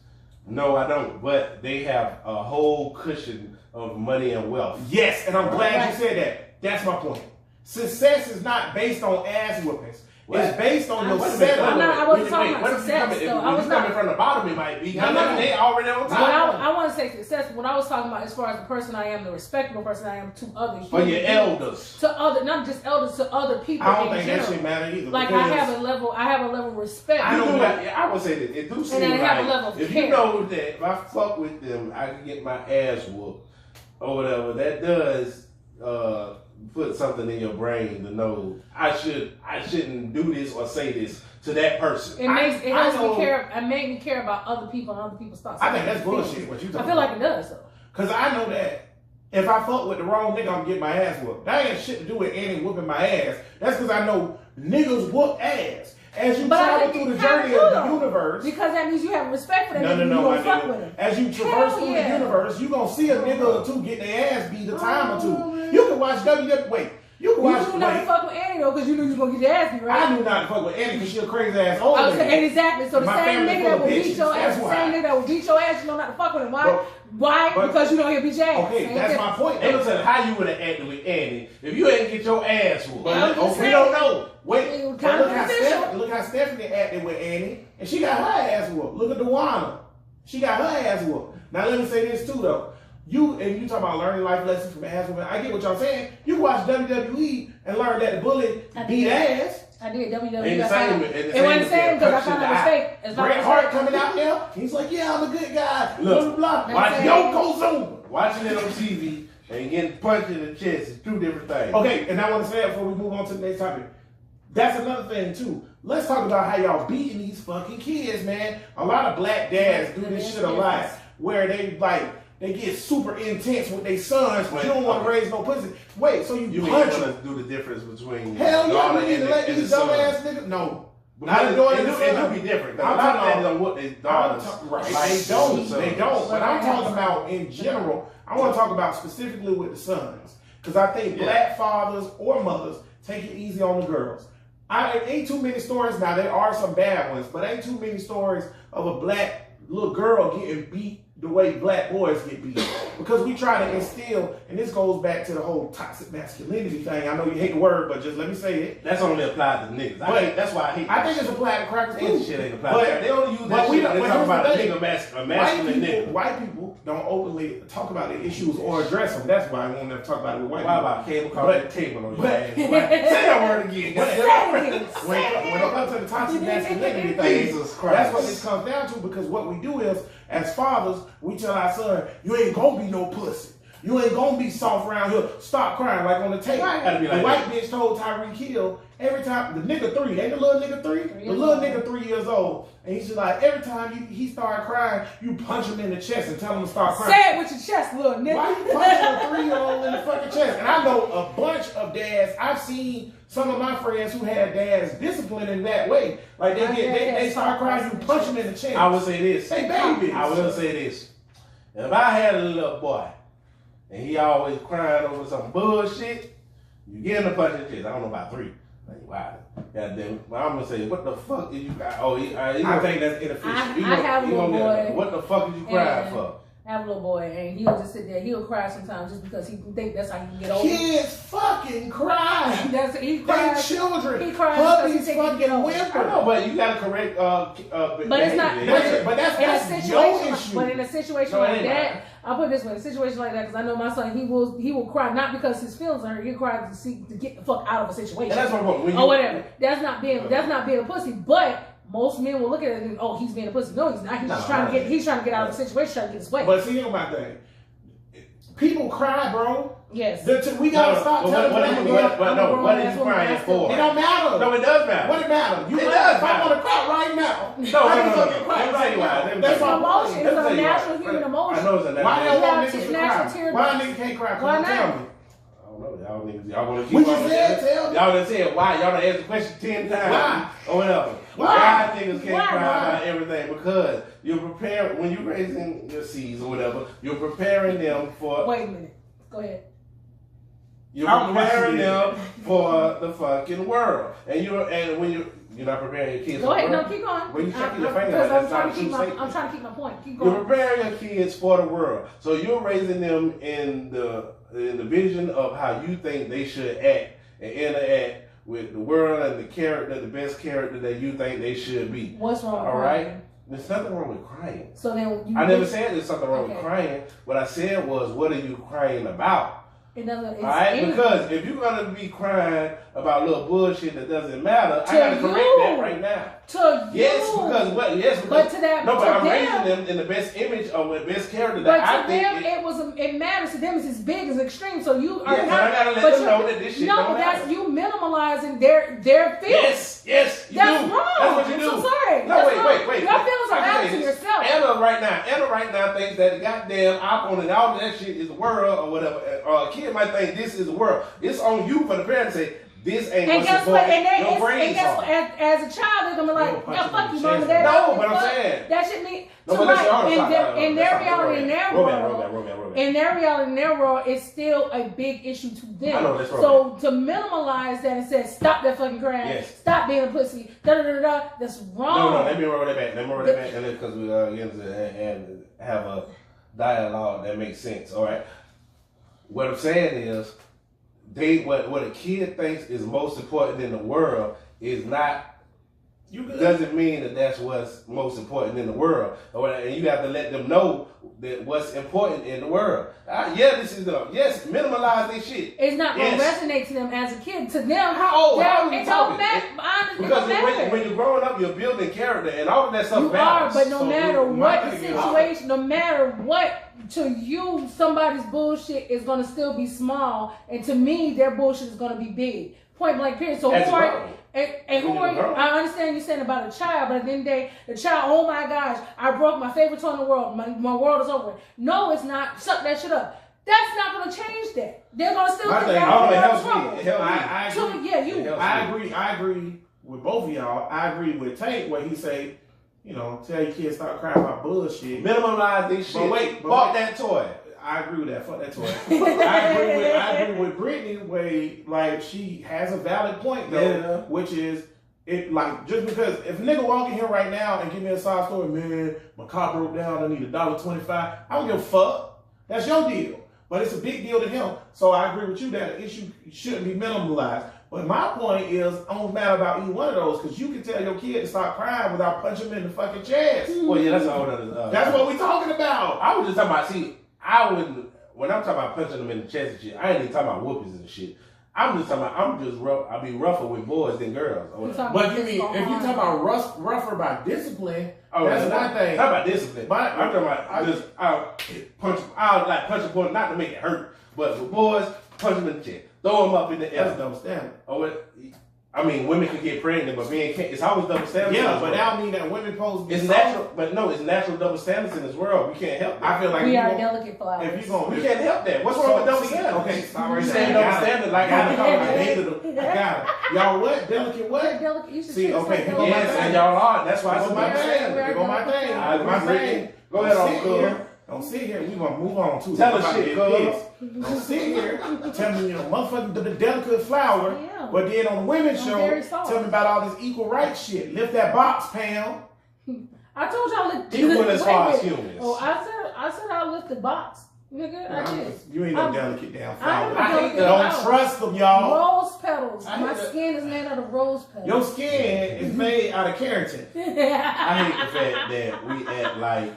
No, I don't. But they have a whole cushion of money and wealth. Yes, and I'm glad you said that. That's my point. Success is not based on ass whoopings. It's based on your setup. I wasn't talking about success, though. I was coming from the bottom, it might be. They already on top. I want to say success. What I was talking about, as far as the person I am, the respectable person I am to others. For your elders. Not just elders, to other people. I don't think that shit matter either. Like I have a level of respect. I would say that it do seem like if you know that if I fuck with them, I can get my ass whooped or whatever. That does put something in your brain to know I shouldn't do this or say this to that person. It makes me care about other people and other people's thoughts. I think that's bullshit. What you talking? I feel like it does though. Cause I know that if I fuck with the wrong nigga, I'm getting my ass whooped. That ain't shit to do with Annie whooping my ass. That's because I know niggas whoop ass. As you travel through the journey of the universe. Because that means you have respect for that nigga. No, you don't fuck with him. As you traverse through the universe, you gonna see a nigga or two get their ass beat a time or two. You can watch WWE. Wait. You knew not to fuck with Annie though, because you knew you was gonna get your ass beat, right? I knew not to fuck with Annie because she a crazy ass old lady. Exactly. So the same nigga that will beat your ass, you know not to fuck with him. Why? Because you don't hear beat your ass. Okay, that's my point. They don't tell how you would have acted with Annie if you ain't get your ass whooped. We don't know. Wait, look how Stephanie acted with Annie, and she got her ass whooped. Look at Dewana. She got her ass whooped. Now let me say this too though. You talk about learning life lessons from ass women. I get what y'all saying. You can watch WWE and learn that the bullet beat ass. I did WWE. It wasn't the same because I found out it was fake. Bret Hart coming out there, he's like, yeah, I'm a good guy. Look, blah, blah, blah. Yokozuna. Watching it on TV and getting punched in the chest is two different things. Okay, and I want to say that before we move on to the next topic. That's another thing too. Let's talk about how y'all beating these fucking kids, man. A lot of black dads do this shit a lot, where they get super intense with their sons, but you don't want to raise no pussy. Wait, so you punch them? To do the difference between hell yeah, we need to let these dumbass niggas. No. Not doing it. It do be different. I'm talking about what they daughters. Right. They don't. But I'm talking about in general. I want to talk about specifically with the sons, because I think black fathers or mothers take it easy on the girls. Ain't too many stories. Now there are some bad ones, but ain't too many stories of a black little girl getting beat the way black boys get beat. Because we try to instill, and this goes back to the whole toxic masculinity thing. I know you hate the word, but just let me say it. That's only applied to niggas. That's why I hate I think it's applied to crackers too. Shit ain't applied to that. They only use that shit when they talk about a nigga, a masculine nigga. White people don't openly talk about the issues or address them. That's why I won't never talk about it with white people. Why about cable car that table on your ass? Say that word again. When it comes to the toxic masculinity thing, Jesus Christ. That's what this comes down to, because what we do is, as fathers, we tell our son, you ain't gonna be no pussy. You ain't gonna be soft around here. Stop crying, like on the tape. The white bitch told Tyreek Hill every time, the nigga 3, ain't the little nigga 3? The little nigga 3 years old. And he's just like, every time he started crying, you punch him in the chest and tell him to stop crying. Say it with your chest, little nigga. Why you punching a 3-year-old in the fucking chest? And I know a bunch of dads. I've seen some of my friends who had dads disciplined in that way. Like they start crying, you punch them in the chest. I would say this. Hey, baby. I will say this. If I had a little boy and he always crying over some bullshit, you get him a punch in the chest. I don't know about 3. Like, wow. Goddamn. But I'm gonna say, what the fuck did you cry? I think that's inefficient. I have a little boy. What the fuck did you cry for? I have a little boy, and he'll just sit there. He'll cry sometimes just because he think that's how he can get over. Kids fucking cry. He cries. They children. He cries Puppies because he fucking whimper. I know, but you gotta correct. But it's not. But that's your issue. But in a situation like that, I'll put it this way: in a situation like that, because I know my son, he will cry not because his feelings are hurt. He'll cry to get the fuck out of a situation. And that's my point. Or whatever. That's not being a pussy, but. Most men will look at it and oh, he's being a pussy. No, he's not. He's just trying to get out of the situation, trying to get his way. But see, here's my thing. People cry, bro. Yes. We gotta stop telling them. What are you crying for? It don't matter. No, it does matter. What it matter? It does matter. If I want to cry right now, No. Let me tell you why. That's an emotion. It's a natural human emotion. I know it's a natural. Why don't want niggas to cry? Why niggas can't cry? Why not? Tell me. Y'all niggas, y'all want to keep We on just said, tell me. Y'all done said why. Y'all done asked the question 10 times. Why? Or whatever. Why? Niggas can't cry about everything? Because you're preparing, when you're raising your seeds or whatever, you're preparing them for... Wait a minute. Go ahead. You're preparing them for the fucking world. And when you're not preparing your kids Go ahead. No, keep going. When you shaking your finger, because that's not a true statement. I'm trying to keep my point. Keep going. You're preparing your kids for the world. So you're raising them in the vision of how you think they should act and interact with the world and the best character that you think they should be. What's wrong with crying? There's nothing wrong with crying. So then I never said there's something wrong with crying. What I said was, what are you crying about? It doesn't. It's Alright, because if you're gonna be crying about little bullshit that doesn't matter, I gotta correct that right now. To you. Yes, because but to that, no, but to I'm them, raising them in the best image of the best character but that I to think. them, it matters to them. It's as big as extreme. So you are but I gotta let them know that this shit don't matter. That's you minimalizing their feelings. Yes, you that's do. wrong. That's what you I'm do. so sorry. No, wait. Your feelings are valid to yourself. Anna right now thinks that the goddamn iPhone and all that shit is the world or whatever. A kid might think this is the world. It's on you for the parent to say, this ain't what's important. And guess what? As a child, they're gonna be like, yeah, fuck you, mom and dad. No, but I'm saying that shit mean in their reality, in their world, it's still a big issue to them. I know, that's so to minimalize that and say, stop that fucking crying, stop being a pussy, that's wrong. No, let me roll that back. And then because we get into and have a dialogue that makes sense. All right. What I'm saying is, what a kid thinks is most important in the world is not You good. Doesn't mean that that's what's most important in the world. And you have to let them know that what's important in the world. Minimalize their shit. It's not going to resonate to them as a kid. To them, how old are you it talking? don't matter. Because when you're growing up, you're building character and all of that stuff matters. But no matter what the situation, no matter what, to you, somebody's bullshit is going to still be small. And to me, their bullshit is going to be big. Point blank period. So who are you? And who are you? I understand you're saying about a child, but at the end of the day, the child, oh my gosh, I broke my favorite toy in the world. My world is over. No, it's not. Shut that shit up. That's not going to change that. They're going to still think I agree with both of y'all. I agree with Tank where he say, tell your kids stop crying about bullshit. Minimalize this shit. Bought that toy. I agree with that. Fuck that toy. I agree with Brittany where like she has a valid point though, which is it like just because if a nigga walk in here right now and give me a side story, man, my car broke down, I need $1.25. I don't give a fuck. That's your deal. But it's a big deal to him. So I agree with you that the issue shouldn't be minimalized. But my point is, I don't matter about either one of those because you can tell your kid to stop crying without punching him in the fucking chest. Well, yeah, that's a whole other. That's what we talking about. I was just talking about. I wouldn't. When I'm talking about punching them in the chest and shit, I ain't even talking about whoopings and shit. I'm just talking about. I'm just rough. I be rougher with boys than girls. But you mean if you talking about rougher by discipline? That's one thing. Talk about discipline. But I'm talking about I'll punch. I'll like punch a boy not to make it hurt, but with boys, punch them in the chest, throw them up in the air. That's double standard. I mean, women can get pregnant, but men can't. It's always double standards. Yeah, but that don't mean that women pose. It's natural, but no, it's natural double standards in this world. We can't help that. I feel like we are delicate flowers. If you going, we can't help that. What's wrong with double standards? Okay, stop right there. Saying double standard like I got it. Y'all what? Delicate what? We're delicate. You should see, okay, yes, and y'all are. That's why it's my thing. Here go my thing. My thing. Go ahead, Uncle. Don't sit here. We gonna move on too. Tell us shit, don't sit here. Tell me, motherfucking the delicate flower. Yeah. But then on the women's show, tell me about all this equal rights shit. Lift that box, Pam. I told y'all lift. Equal as far as humans. Oh, I said I'll lift the box. Nigga, I did. You ain't no delicate damn flower. Don't trust them, y'all. Rose petals. My skin is made out of rose petals. Your skin is made out of keratin. I hate the fact that we act like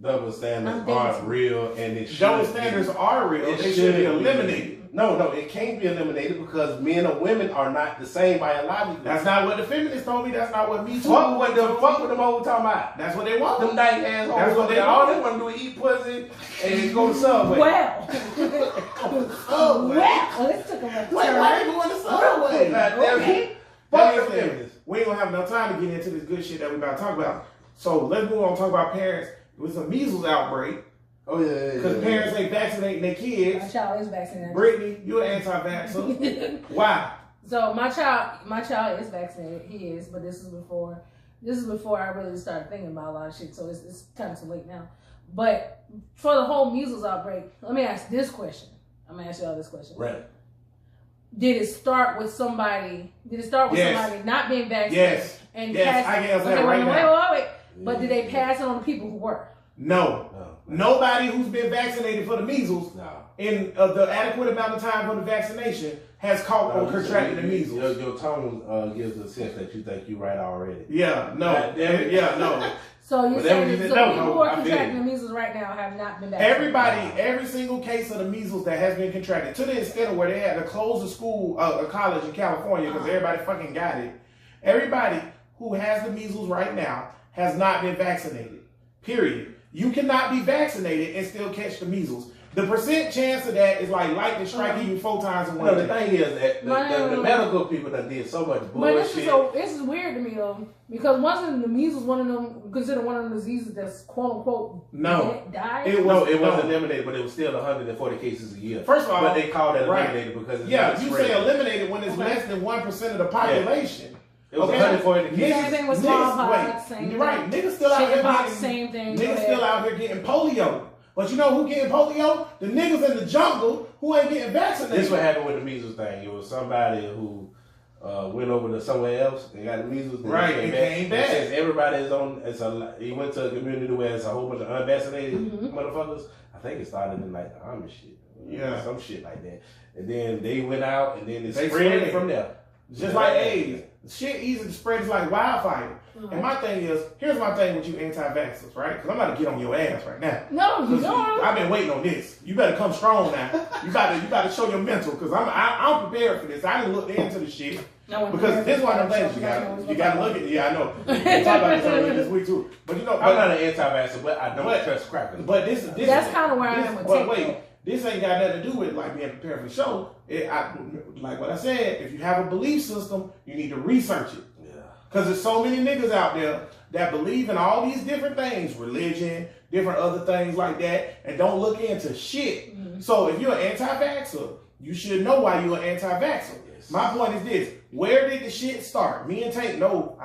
double standards aren't real, and it double standards are real. They should be eliminated. No, it can't be eliminated because men and women are not the same biologically. That's not what the feminists told me. That's not what me too. Fuck with them old talking about. That's what they want. Them dyke assholes. That's what they all they want to do is eat pussy and go to Subway. Well, let's take a turn. Why they going to Subway? Okay. Fuck the feminists. We ain't gonna have enough time to get into this good shit that we about to talk about. So let's move on and talk about parents. It was a measles outbreak. Oh yeah. Because parents ain't vaccinating their kids. My child is vaccinated. Brittany, you're an anti-vaxxer. Why? So my child is vaccinated. He is, but this is before I really started thinking about a lot of shit. So it's kind of too late now. But for the whole measles outbreak, let me ask this question. I'm gonna ask y'all this question. Right. Did it start with somebody? Somebody not being vaccinated? Yes. And yes, I can answer that right now. Wait. But did they pass it on to people who were? No. Nobody who's been vaccinated for the measles in the adequate amount of time for the vaccination has caught or contracted the measles. Your tone gives the sense that you think you're right already. Yeah, no. No. So you're saying people who are contracting the measles right now have not been vaccinated? Every single case of the measles that has been contracted, to the extent of where they had to close a school, a college in California because everybody fucking got it. Everybody who has the measles right now has not been vaccinated. Period. You cannot be vaccinated and still catch the measles. The percent chance of that is like lightning striking you 4 times in one day. The thing is that the medical people that did so much bullshit. But this is weird to me though, because wasn't the measles considered one of them diseases that's quote unquote died? It wasn't eliminated, but it was still 140 cases a year. First of all, but they called it eliminated because it's not you say eliminated when it's less than 1% of the population. It was 140 cases. Same thing with smallpox. You're right. Niggas still out here getting same thing. Niggas still out here getting polio. But you know who getting polio? The niggas in the jungle who ain't getting vaccinated. This what happened with the measles thing. It was somebody who went over to somewhere else and got the measles. Right, and came back. Since everybody is on, he went to a community where there's a whole bunch of unvaccinated motherfuckers. I think it started in like the Amish shit. Yeah. Some shit like that. And then they went out and then it spread from there. Just like AIDS. Shit easy to spread is like wildfire. And my thing is, here's my thing with you anti-vaxxers, right? Because I'm about to get on your ass right now. No, you don't. I've been waiting on this. You better come strong now. You got to show your mental, because I'm prepared for this. I didn't look into the shit. No, because this one of them things you got to look at. Yeah, I know. We talked about this earlier this week too. But you know, I'm not an anti-vaxxer, but I don't trust crackers. But this that's kind of where I am with TikTok. Wait, this ain't got nothing to do with like being prepared for the show. Like what I said, if you have a belief system, you need to research it. Yeah. Because there's so many niggas out there that believe in all these different things, religion, different other things like that, and don't look into shit. Mm-hmm. So if you're an anti-vaxxer, you should know why you're an anti-vaxxer. Yes. My point is this: where did the shit start? Me and Tank know.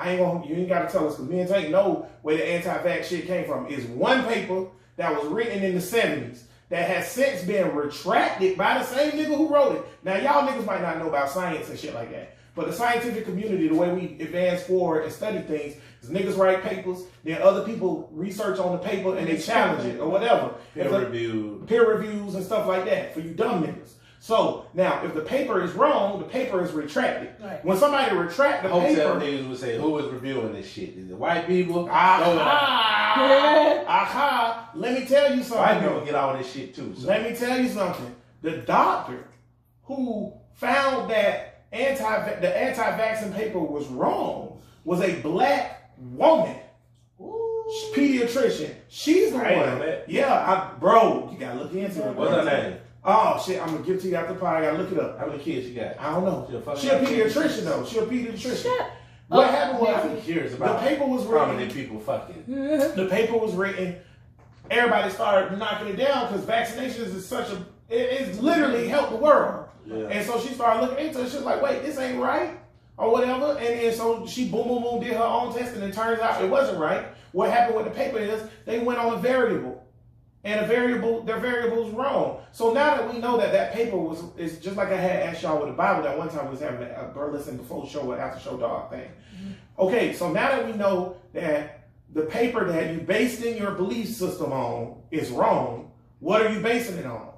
You ain't got to tell us, because me and Tank know where the anti-vax shit came from. It's one paper that was written in the 70s. That has since been retracted by the same nigga who wrote it. Now, y'all niggas might not know about science and shit like that. But the scientific community, the way we advance forward and study things, is niggas write papers, then other people research on the paper and they challenge it or whatever. Peer reviews and stuff like that for you dumb niggas. So, now, if the paper is wrong, the paper is retracted. Right. When somebody retract the paper... Hotel niggas would say, who is reviewing this shit? Is it white people? Aha! Let me tell you something. White people get all this shit too. So. Let me tell you something. The doctor who found that the anti-vaccine paper was wrong was a black woman. Ooh. Pediatrician. She's the one. Yeah, bro, you gotta look into it. What's her name? Oh shit, I'm gonna give it to you after the pod. I gotta look it up. How many kids you got? I don't know. She a pediatrician though. She a pediatrician. Shit. What happened was I'm curious about the paper was written. How many people fucking? The paper was written. Everybody started knocking it down because vaccinations is it's literally helped the world. Yeah. And so she started looking into it. She was like, wait, this ain't right or whatever. And so she boom did her own test, and it turns out it wasn't right. What happened with the paper is they went on a variable. And their variable is wrong. So now that we know that paper is just like I had asked y'all with the Bible that one time we was having a burlesque before show or after show dog thing. Mm-hmm. Okay, so now that we know that the paper that you based in your belief system on is wrong, what are you basing it on?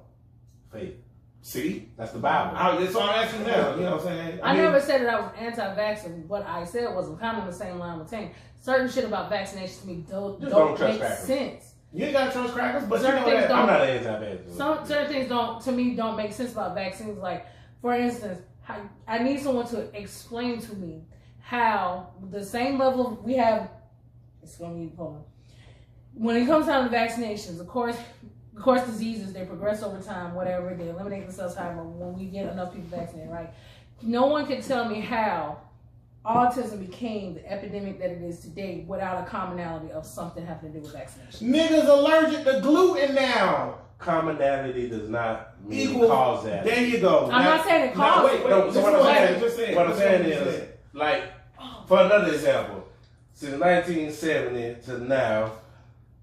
Faith. See? That's the Bible. That's all I'm asking now. You know what I'm saying? I never said that I was anti-vaccine. What I said was I'm kind of on the same line with Tank. Certain shit about vaccinations to me don't make sense. You ain't got to trust crackers, but certain you know things that. I'm not an anti-vaccine. Certain things don't make sense about vaccines. Like, for instance, I need someone to explain to me how the same level we have. It's going to be important. When it comes down to vaccinations, of course, diseases they progress over time. Whatever, they eliminate themselves. However, when we get enough people vaccinated, right? No one can tell me how autism became the epidemic that it is today without a commonality of something having to do with vaccination. Niggas allergic to gluten now. Commonality does not cause that. There you go. I'm not saying it causes. So what I'm saying is, like, for another example, since 1970 to now,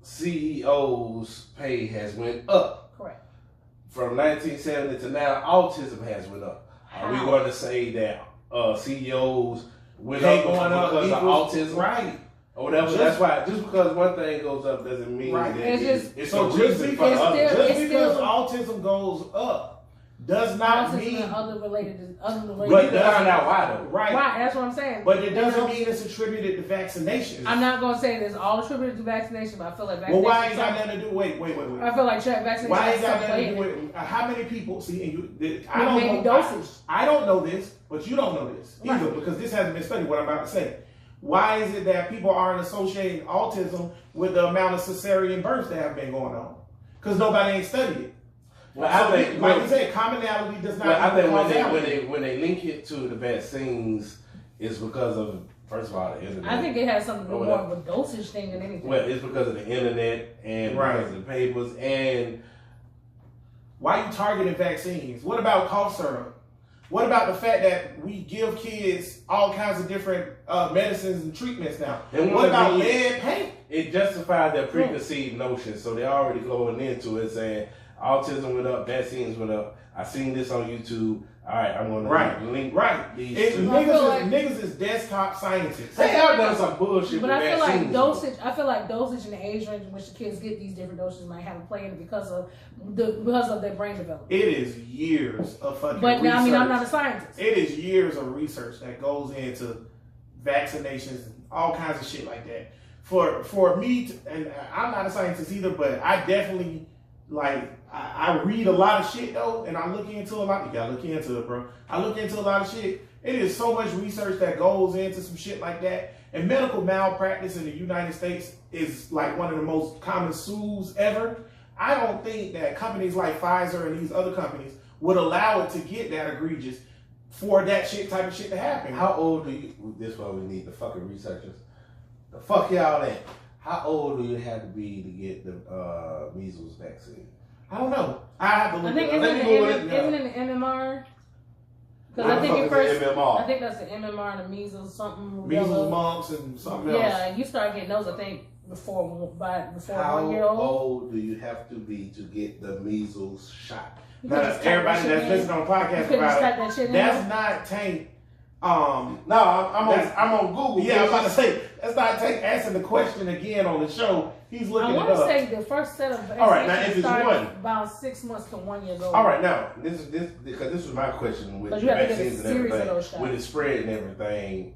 CEOs' pay has went up. Correct. From 1970 to now, autism has went up. Are we going to say that CEOs went up because of autism, right, or whatever? That's why. Just because one thing goes up doesn't mean that it's so a reason for the other. Just because autism goes up does not mean other related. But you find out why though, right? That's what I'm saying. But it doesn't mean it's attributed to vaccinations. I'm not gonna say it's all attributed to vaccination, but I feel like vaccination. Well, why ain't got nothing to do? Wait. I feel like vaccination. Why ain't got nothing to do with how many people? See, and I don't know dosage. I don't know this, but you don't know this either, because this hasn't been studied. What I'm about to say. Why is it that people aren't associating autism with the amount of cesarean births that have been going on? Because nobody ain't studied it. Well, I think, like you said, commonality does not. Well, I think when they link it to the vaccines, it's because of, first of all, the internet. I think it has something to do more of a dosage thing than anything. Well, it's because of the internet and because of the papers and. Why you targeting vaccines? What about cough syrup? What about the fact that we give kids all kinds of different medicines and treatments now? And what about lead paint? It justifies their preconceived notions, so they're already going into it saying autism went up, vaccines went up. I seen this on YouTube. All right, I'm going to link these two. Niggas is desktop scientists. Hey, y'all done some bullshit. But I feel like dosage and the age range in which the kids get these different doses might have a play in it because of their brain development. It is years of fucking research. But now, I mean, I'm not a scientist. It is years of research that goes into vaccinations, all kinds of shit like that. For me, and I'm not a scientist either, but I definitely I read a lot of shit though, and I look into a lot. You gotta look into it, bro. I look into a lot of shit. It is so much research that goes into some shit like that. And medical malpractice in the United States is like one of the most common sues ever. I don't think that companies like Pfizer and these other companies would allow it to get that egregious for that type of shit to happen. How old do you? This is why we need the fucking researchers. The fuck y'all at? How old do you have to be to get the measles vaccine? I don't know. I have to look. I think it up. isn't it the MMR? Because I think MMR. I think that's the MMR, the measles, something. Measles, mumps, and something else. Yeah, you start getting those, I think, before How 1 year old. old do you have to be to get the measles shot? Now, everybody that's listening on the podcast about it, that's not Tank. No, I'm on Google. Yeah, I'm about to say that's not Tank asking the question again on the show. He's looking it up. I want to say the first set of vaccinations all right, now if it's one, about 6 months to 1 year old. All right, now this because this was my question with the vaccines and everything, with the spread and everything.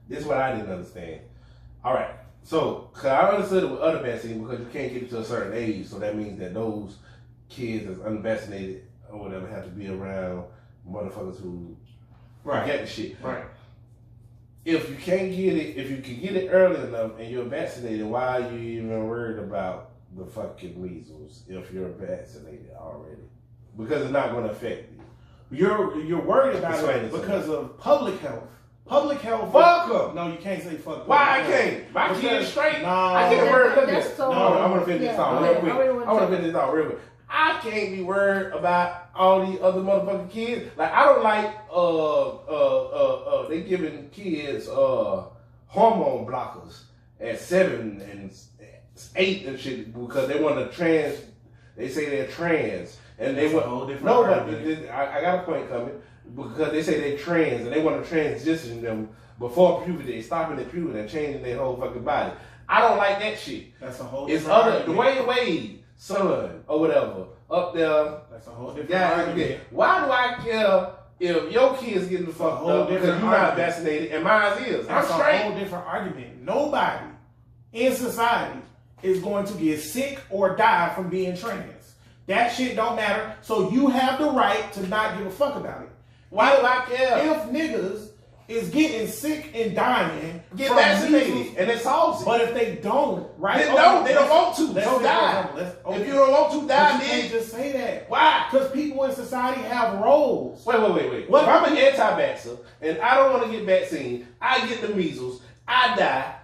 This is what I didn't understand. All right, so cause I understood it with other vaccines because you can't get it to a certain age, so that means that those kids that's unvaccinated or whatever have to be around motherfuckers who get the shit. Right. If you can't get it, if you can get it early enough and you're vaccinated, why are you even worried about the fucking measles if you're vaccinated already? Because it's not going to affect you. You're worried about it because of public health. Public health. Fuck them. No, you can't say fuck. Why I can't? My kid's straight. No, I can't worry about this. So No, I'm gonna finish this out real quick. I want to finish this out real quick. I can't be worried about all these other motherfucking kids. Like I don't like they giving kids hormone blockers at 7 and 8 and shit because they want to trans. They say they're trans and they want no, but I got a point coming because they say they're trans and they want to transition them before puberty, stopping at puberty and changing their whole fucking body. I don't like that shit. That's a whole. It's other the Wade son or whatever up there. That's a whole different argument. Why do I care if your kid's getting the fuck up because you're not vaccinated and mine is? That's I'm straight. a whole different argument. Nobody in society is going to get sick or die from being trans. That shit don't matter. So you have the right to not give a fuck about it. Why do I care? If niggas is getting sick and dying, get vaccinated, and it solves it. But if they don't, right? They don't want to. So die. If you don't want to die, you can't just say that. Why? Because people in society have roles. Wait. What? If I'm an anti-vaxxer and I don't want to get vaccine, I get the measles, I die.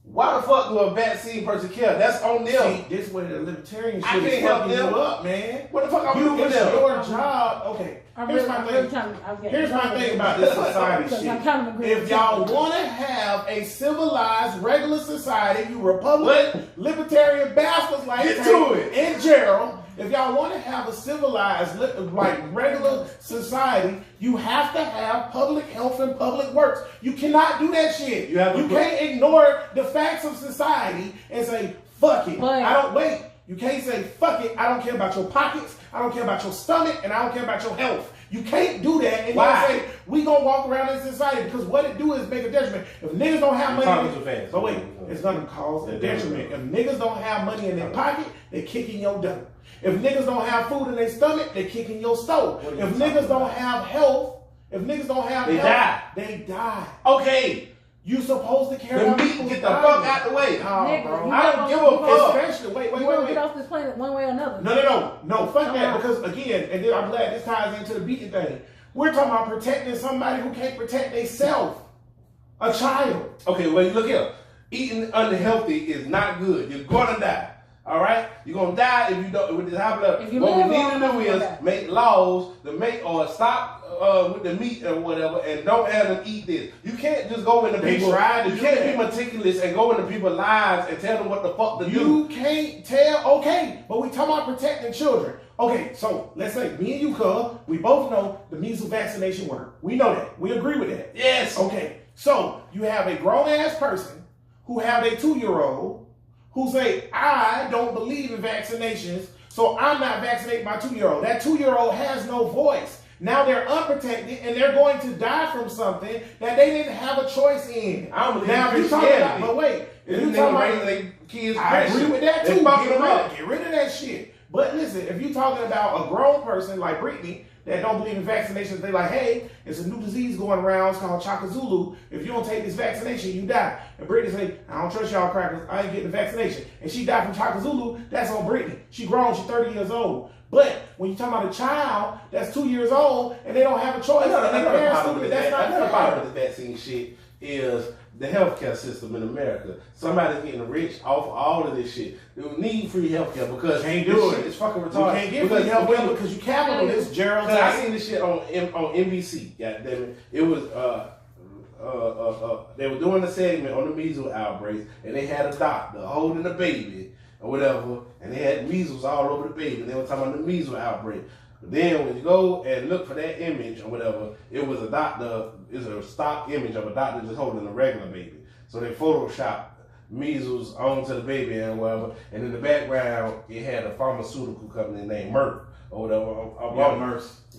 Why the fuck do a vaccine person care? That's on them. See, this way the libertarian I shit can't is help fucking them you up, man. What the fuck I'm doing for It's them? your job. Okay. Here's my thing about this society shit. If y'all want to have a civilized, regular society, you Republican, libertarian bastards like Tate and Gerald, if y'all want to have a civilized, like regular society, you have to have public health and public works. You cannot do that shit. You can't ignore the facts of society and say, fuck it. You can't say, fuck it, I don't care about your pockets, I don't care about your stomach, and I don't care about your health. You can't do that and then say, we gonna walk around in society, because what it do is make a detriment. If niggas don't have money, but wait, it's gonna cause a detriment. If niggas don't have money in their pocket, they kicking your dough. If niggas don't have food in their stomach, they kicking your stove. If niggas don't have health, they die. Okay. You supposed to care about people. Get the fuck out the way. Oh, bro. I don't give a fuck. Especially, wait. We're gonna get off this planet one way or another. No, fuck that. Because again, and then I'm glad this ties into the beating thing. We're talking about protecting somebody who can't protect themselves. A child. Okay, well, look here. Eating unhealthy is not good. You're gonna die. All right, you're gonna die if you don't. With this high blood, what we need to do is make laws to make or stop with the meat or whatever, and don't have them eat this. You can't just go into people. You can't be meticulous and go into people's lives and tell them what the fuck to do. You can't tell. Okay, but we talking about protecting children. Okay, so let's say me and you, cuz, we both know the measles vaccination work. We know that. We agree with that. Yes. Okay, so you have a grown ass person who have a 2-year-old. Who say, I don't believe in vaccinations, so I'm not vaccinating my 2-year-old. That 2-year-old has no voice. Now they're unprotected and they're going to die from something that they didn't have a choice in. I don't believe now, in if you talking about, Christianity. but wait, if You you talking raising about, their kids, I agree with that too. Get Get rid of that shit. But listen, if you're talking about a grown person like Brittany that don't believe in vaccinations, they like, hey, it's a new disease going around. It's called Chaka Zulu. If you don't take this vaccination, you die. And Brittany say, I don't trust y'all crackers. I ain't getting the vaccination. And she died from Chaka Zulu. That's on Brittany. She grown. She's 30 years old. But when you talking about a child that's 2 years old and they don't have a choice, Another problem with the vaccine shit is the healthcare system in America. Somebody's getting rich off all of this shit. They need free healthcare because can't do it. It's fucking retarded. You can't get free healthcare because you capitalist, Gerald. I seen this shit on NBC. God damn it! It was they were doing a segment on the measles outbreaks, and they had a doctor holding a baby or whatever, and they had measles all over the baby. And they were talking about the measles outbreak. But then when you go and look for that image or whatever, it was a doctor. It's a stock image of a doctor just holding a regular baby. So they photoshopped measles onto the baby and whatever. And in the background, it had a pharmaceutical company named Merck or whatever.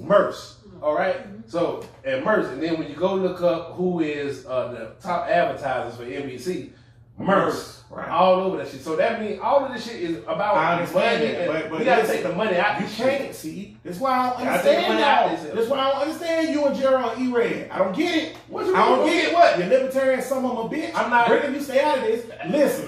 Merck. All right. So at Merck, and then when you go look up who is the top advertisers for NBC, Merck. Right. All over that shit. So that means all of this shit is about money. But you gotta take the money out. You can't see. That's why I don't understand y'all. That's why I don't understand you and Gerald E-Red. I don't get it. I don't get it. What? You're libertarian, some of them a bitch. I'm not. Brittany, you stay out of this. Listen.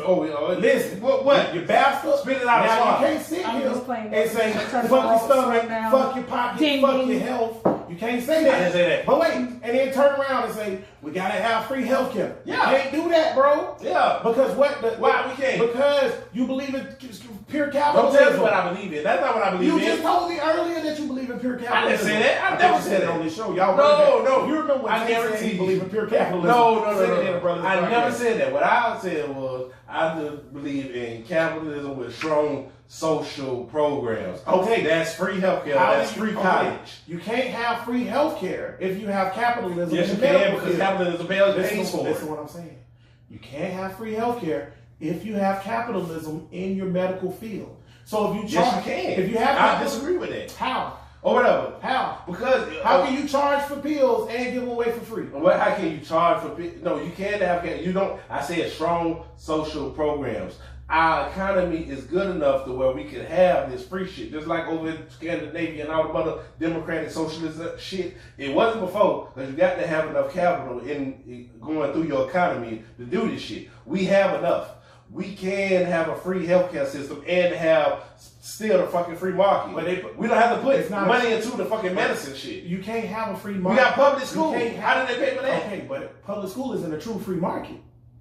Listen. What? You bastard. Spit it out. Now you can't sit here and say fuck your stomach, fuck your pocket, fuck your health. You can't say that. I didn't say that. But wait, and then turn around and say we gotta have free healthcare. Yeah. You can't do that, bro. Yeah. Because why we can't? Because you believe in pure Don't capitalism. tell me what I believe in. That's not what I believe in. You just told me earlier that you believe in pure capitalism. I didn't say that. I never said it that on this show. Y'all No. You remember when I Jay said he believe in pure capitalism? No. I never said said that. What I said was I just believe in capitalism with strong social programs. Okay, that's free healthcare. That's free college. You can't have free healthcare if you have capitalism. Yes, you can because capitalism pays for it. Listen to what I'm saying. You can't have free healthcare if you have capitalism in your medical field. So if you charge, yes, you can. If you have, I disagree with that. How? Or whatever. How? Because how can you charge for pills and give them away for free? What? How can you charge for pills? No, you can't have. You don't. I said strong social programs. Our economy is good enough to where we can have this free shit, just like over in Scandinavia and all the other democratic socialist shit. It wasn't before, because you got to have enough capital in going through your economy to do this shit. We have enough. We can have a free healthcare system and have still the fucking free market. But we don't have to put money into the fucking medicine shit. You can't have a free market. We got public school. How did they pay for that? Okay, but public school isn't a true free market.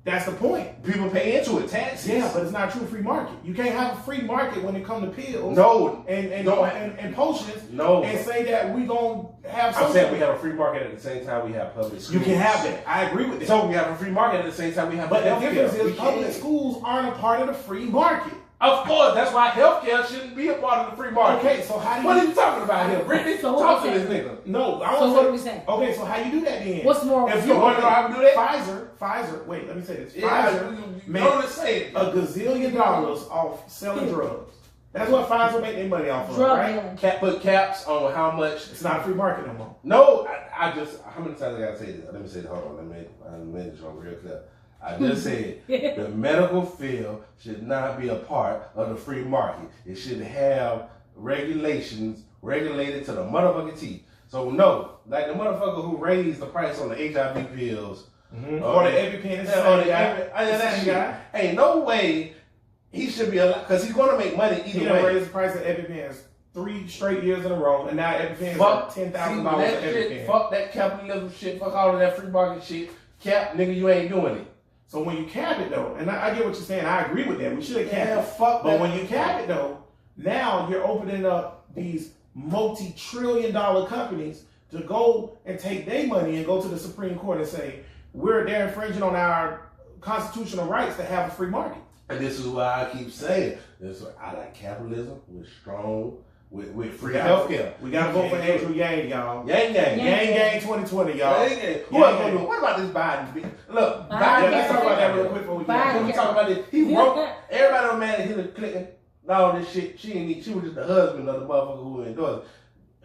That's the point. People pay into it, taxes. Yeah, but it's not a true free market. You can't have a free market when it comes to pills. No. And potions. No. And say that we gonna have. I'm saying we have a free market at the same time we have public schools. You can have that. I agree with that. So we have a free market at the same time we have. But the difference is public schools aren't a part of the free market. Of course, that's why healthcare shouldn't be a part of the free market. Okay, so how do you... What are you talking about here? Brittany, talk to this nigga. No, I don't So what are we saying? Okay, so how you do that then? What's more? If you want to know how we do that? Pfizer, wait, let me say this. Yeah, Pfizer made a gazillion dollars off selling drugs. That's what Pfizer make their money off of, right? Put caps on how much. It's not a free market no more. No, I just, how many times I gotta say this? Let me say it, hold on, let me make this one real clear. I just said the medical field should not be a part of the free market. It should have regulations regulated to the motherfucking teeth. So no, like the motherfucker who raised the price on the HIV pills or the EpiPen, that guy. Ain't no way he should be allowed, because he's going to make money either way. He raised the price of EpiPens 3 straight years in a row, and now EpiPen is like $10,000 EpiPen. Fuck that capitalism shit. Fuck all of that free market shit. Cap, nigga, you ain't doing it. So when you cap it though, and I get what you're saying, I agree with that. We should have capped it. Fuck but when you cap it though, now you're opening up these multi-trillion-dollar companies to go and take their money and go to the Supreme Court and say they're infringing on our constitutional rights to have a free market. And this is why I keep saying this. I like capitalism with strong. With free healthcare. We got to vote for Andrew Yang, y'all. Yang. Yang 2020, y'all. Who else gonna do it? What about this Biden? Look, Biden. Let's talk about that real quick before we Let me talk about this. He wrote. Everybody on mad at Hillary Clinton. All this shit. She was just the husband of the motherfucker who endorsed it.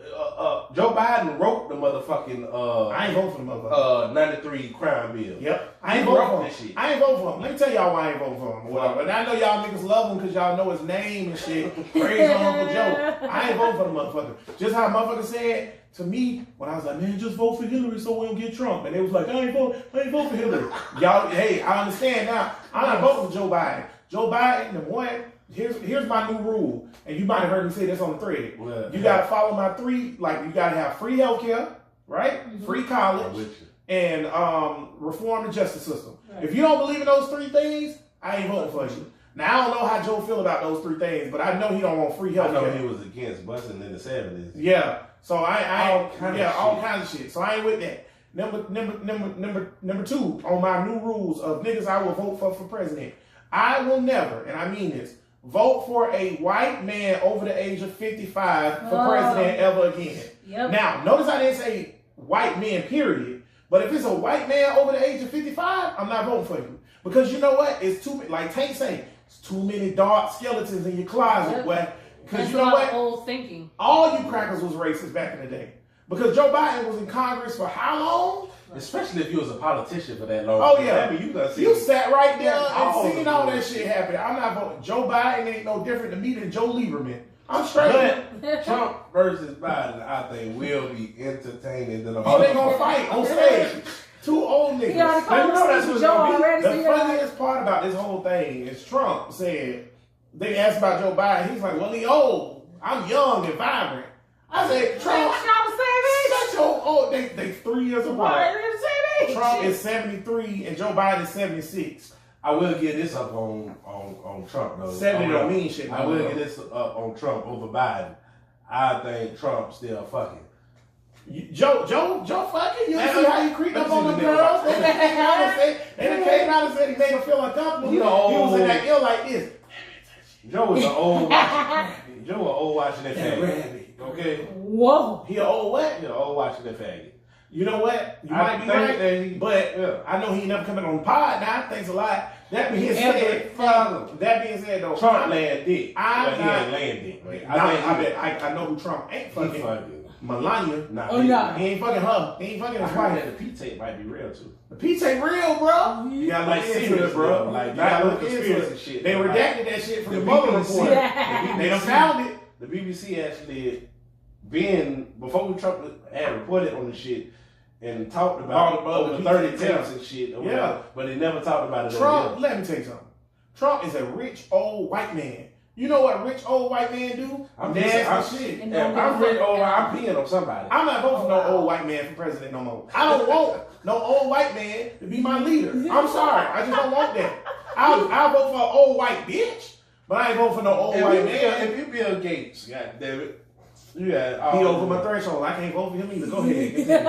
Joe Biden wrote the motherfucking I ain't voting for the motherfucker. 93 crime bill. Yep. I ain't voting for him. Shit. I ain't voting for him. Let me tell y'all why I ain't voting for him. But I know y'all niggas love him because y'all know his name and shit. Praise on Uncle Joe. I ain't voting for the motherfucker. Just how motherfucker said to me when I was like, man, just vote for Hillary so we don't get Trump. And they was like, I ain't vote for Hillary. Y'all, hey, I understand now. I'm not voting for Joe Biden. Joe Biden, the one, here's my new rule. And you might have heard me say this on the thread. Well, you got to follow my three, like you got to have free healthcare, right? Mm-hmm. Free college, and reform the justice system. Right. If you don't believe in those three things, I ain't voting for you. Now, I don't know how Joe feel about those three things, but I know he don't want free healthcare. I know he was against busing in the 70s. Yeah. So all kinds of shit. So I ain't with that. Number two on my new rules of niggas I will vote for president. I will never, and I mean this, vote for a white man over the age of 55 for president ever again. Yep. Now, notice I didn't say white man, period. But if it's a white man over the age of 55, I'm not voting for you. Because you know what? It's too, like Tank say, it's too many dark skeletons in your closet. Yep. Because you know what? Old thinking. All you crackers was racist back in the day. Because Joe Biden was in Congress for how long? Especially if you was a politician for that long. Oh yeah, I mean, you sat right there and seen all that shit happen. I'm not voting. Joe Biden ain't no different to me than Joe Lieberman. I'm straight. But Trump versus Biden, I think, will be entertaining. They gonna fight on stage. Two old niggas. You know that's what's gonna be. The funniest part about this whole thing is Trump said, they asked about Joe Biden. He's like, well, he old. I'm young and vibrant. I said, Trump, shut your old. They 3 years apart. Trump is 73 and Joe Biden is 76. I will get this up on Trump though. 70 don't mean shit. I will get this up on Trump over Biden. I think Trump still fucking. Joe fucking. You see how you creeped up on the girls? They came out and said he made him feel uncomfortable. He was in that ear like this. Joe was an old watching that faggot. Okay. Whoa. He an old what? He an old watching that faggot. You know what? You might be right, but I know he never coming on the pod now. Thanks a lot. That being said, though, Trump laying dick. He ain't laying dick. I know who Trump ain't fucking. Melania. He ain't fucking her. He ain't fucking his wife. The P-tape might be real too. The P-tape real, bro. You gotta look into it, bro. Like, not look conspiracy shit. They redacted that shit from the Mueller report. They done found it. The BBC actually before Trump had reported on the shit and talked about over 30 attempts and shit. Yeah. But they never talked about it. Trump, let me tell you something. Trump is a rich old white man. You know what rich old white man do? I'm rich old. I'm peeing on somebody. I'm not voting for no old white man for president no more. I don't want no old white man to be my leader. I'm sorry. I just don't want that. I'll vote for an old white bitch, but I ain't voting for no old white man. If you Bill Gates, goddammit. He over my threshold. I can't vote for him either. Go ahead.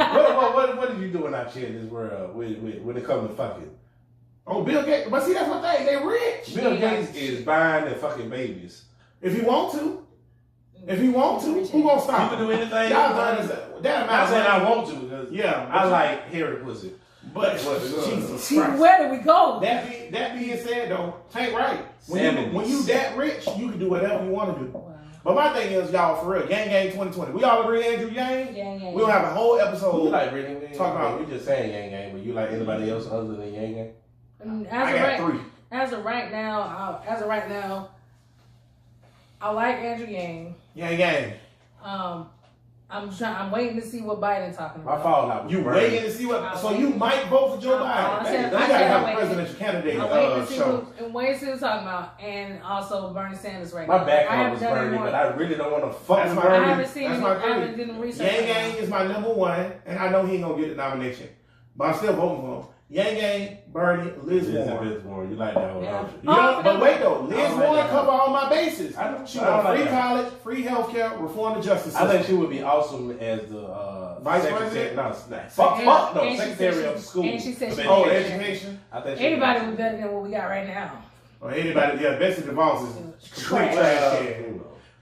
What are you doing out here in this world when it comes to fucking? Oh, Bill Gates. But see, that's my thing. They rich. Bill Gates is buying and fucking babies. If he want to. Who gonna stop him? You can do anything. Y'all done that. I'm saying I want to because I like hairy pussy. But Jesus Christ. Where do we go? That being said, though, Tank right. When you that rich, you can do whatever you want to do. Wow. But my thing is, y'all, for real, Gang 2020. We all agree, Andrew Yang? Gang. We'll have a whole episode. You like reading Gang? Talk about. We just saying Gang, but you like anybody else other than Gang? I got 3. As of right now, I like Andrew Yang. Yang. I'm waiting to see what Biden's talking about. My fault out. You waiting to see what? So you might vote for Joe Biden. I gotta have a presidential candidate. I'm waiting to see what he's talking about, and also Bernie Sanders right now. now. My background was Bernie, but I really don't want to fuck with Bernie. I haven't done research. Yang is my number one, and I know he ain't gonna get the nomination, but I'm still voting for him. Yang, Bernie, Liz Warren. You like that one? Yeah. But wait though, Liz Warren cover all my bases. She want free college, free healthcare, reform the justice system. I think she would be awesome as the vice president. No, secretary of school. And she said education. I think anybody would be better than what we got right now. Or anybody, Betsy DeVos is complete trash.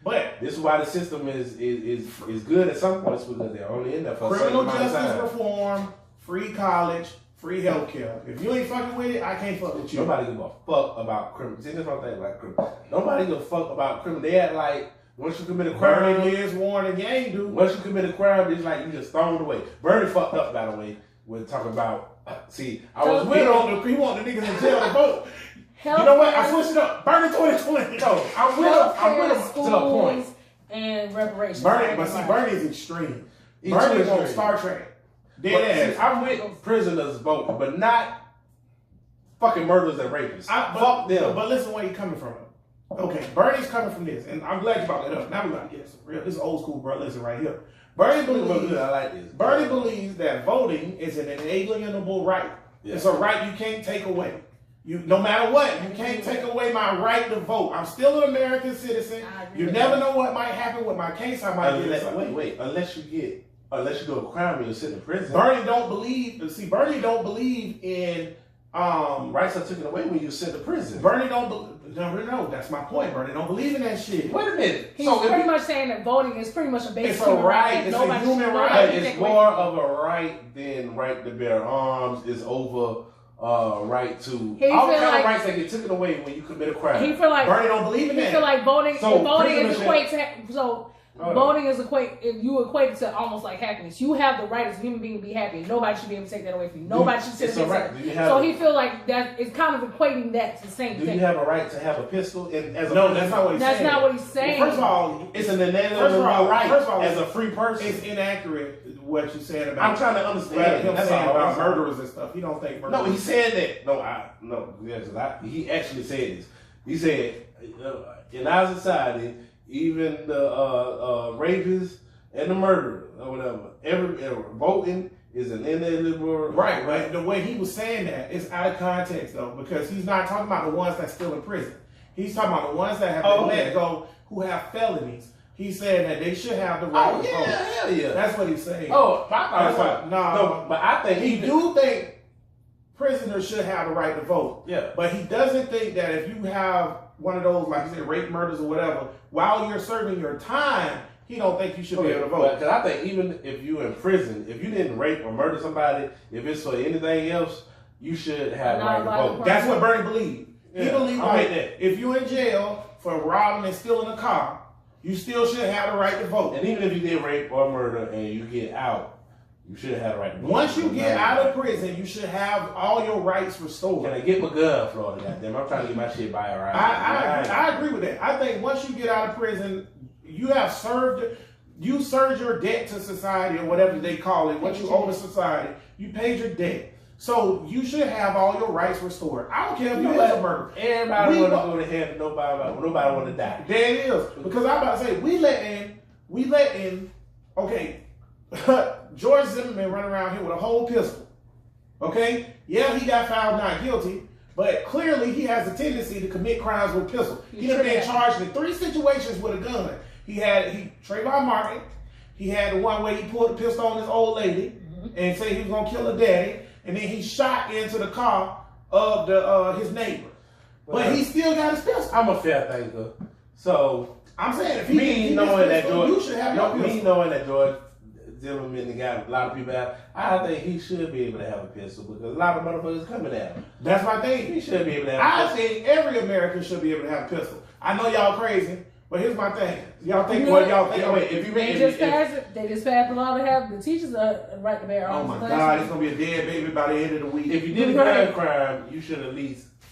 But this is why the system is good at some points because they're only in there for criminal justice reform, free college. Free healthcare. If you ain't fucking with it, I can't fuck with you. Nobody give a fuck about criminal. See, that's one thing about criminal. Nobody give a fuck about criminal. They act like Once you commit a crime, Bernie is warning the gang dude. once you commit a crime, it's like you just thrown away. Bernie fucked up, by the way, when talking about. See, I was with him. He want the niggas in jail to vote. Health You know what? I care- switched it up. Bernie 2020. No, I'm with him to a point. schools, and reparations. Bernie, but see, Bernie is extreme. He's Bernie too wants extreme. Star Trek. But Dead see, ass. I'm with prisoners voting, but not fucking murderers and rapists. Fuck them. But listen where you're coming from. Okay, Bernie's coming from this, and I'm glad you brought that up. Now we gotta get some real. This is old school, bro. Listen right here. Bernie believes. I like this. Bernie believes that voting is an inalienable right. Yeah. It's a right you can't take away. You, no matter what, you can't take away my right to vote. I'm still an American citizen. You never know what might happen with my case. I might get something. Wait. Unless you do a crime, you'll sit in prison. Bernie don't believe. See, Bernie don't believe in. Rights are taken away when you sit in prison. Bernie don't. No, that's my point. Bernie don't believe in that shit. Wait a minute. He's pretty much saying that voting is pretty much a basic It's a human right. that It's a nobody human should- right. nobody But can it's take away more from. of a right than right to bear arms. Is over right to He all feel kind like- of rights that get taken away when you commit a crime. He feel like Bernie don't believe in he that. feel like voting is equate to voting is if you equate it to almost like happiness. You have the right as a human being to be happy. Nobody should be able to take that away from you. Nobody should sit It's there. a right. Do you have So a- he feel like that is kind of equating that to the same Do thing. you have a right to have a pistol? As a No, that's not what he's That's saying. not what he's saying. Well, first of all, It's an First of inalienable all- right first of all, as a free person. it's inaccurate what you said about. I'm trying to understand. him That's saying all. about murderers and stuff. He don't think murderers. No, he said that. He actually said this. He said, in our society, even the rapists and the murderer or whatever, every voting is an inalienable Right, but the way he was saying that is out of context though, because he's not talking about the ones that's still in prison. He's talking about the ones that have been let go who have felonies. He's saying that they should have the right Oh to yeah, vote. hell yeah. That's what he's saying. Oh, I thought That's it was no, but I think he do think prisoners should have the right to vote. Yeah. But he doesn't think that if you have one of those, like you said, rape, murders, or whatever, while you're serving your time, he don't think you should be able to vote. Because I think even if you're in prison, if you didn't rape or murder somebody, if it's for anything else, you should have the right to vote. That's what Bernie believed. He Yeah, believed I like like that. if you're in jail for robbing and stealing a car, you still should have the right to vote. And even if you did rape or murder and you get out, you should have the right to vote. Once you get out of prison, you should have all your rights restored. Can I get my gun, Florida? Goddamn, I'm trying to get my shit by a ride. I agree with that. I think once you get out of prison, you have served your debt to society or whatever they call it, what you owe to society. You paid your debt. So you should have all your rights restored. I don't care if you is a murderer. Everybody want to go to heaven, nobody want to die. There it is. Because I'm about to say, we let in, okay, George Zimmerman run around here with a whole pistol. Okay? Yeah, he got found not guilty, but clearly he has a tendency to commit crimes with pistol. He done been charged in 3 situations with a gun. Trayvon Martin, he had the one where he pulled the pistol on this old lady and said he was gonna kill her daddy, and then he shot into the car of his neighbor. But he still got his pistol. I'm a fair thinker. So I'm saying if me knowing that George, you should have your pistol. me knowing that George Zimmerman got a lot of people out, I think he should be able to have a pistol because a lot of motherfuckers coming at him. That's my thing. He should be able to have a I pistol. think every American should be able to have a pistol. I know y'all crazy, but here's my thing. Y'all think what y'all think? Wait, if you They just passed a law to have the teachers a right to bear Oh arms. my in God, classrooms. it's gonna be a dead baby by the end of the week. if you did a crime, you should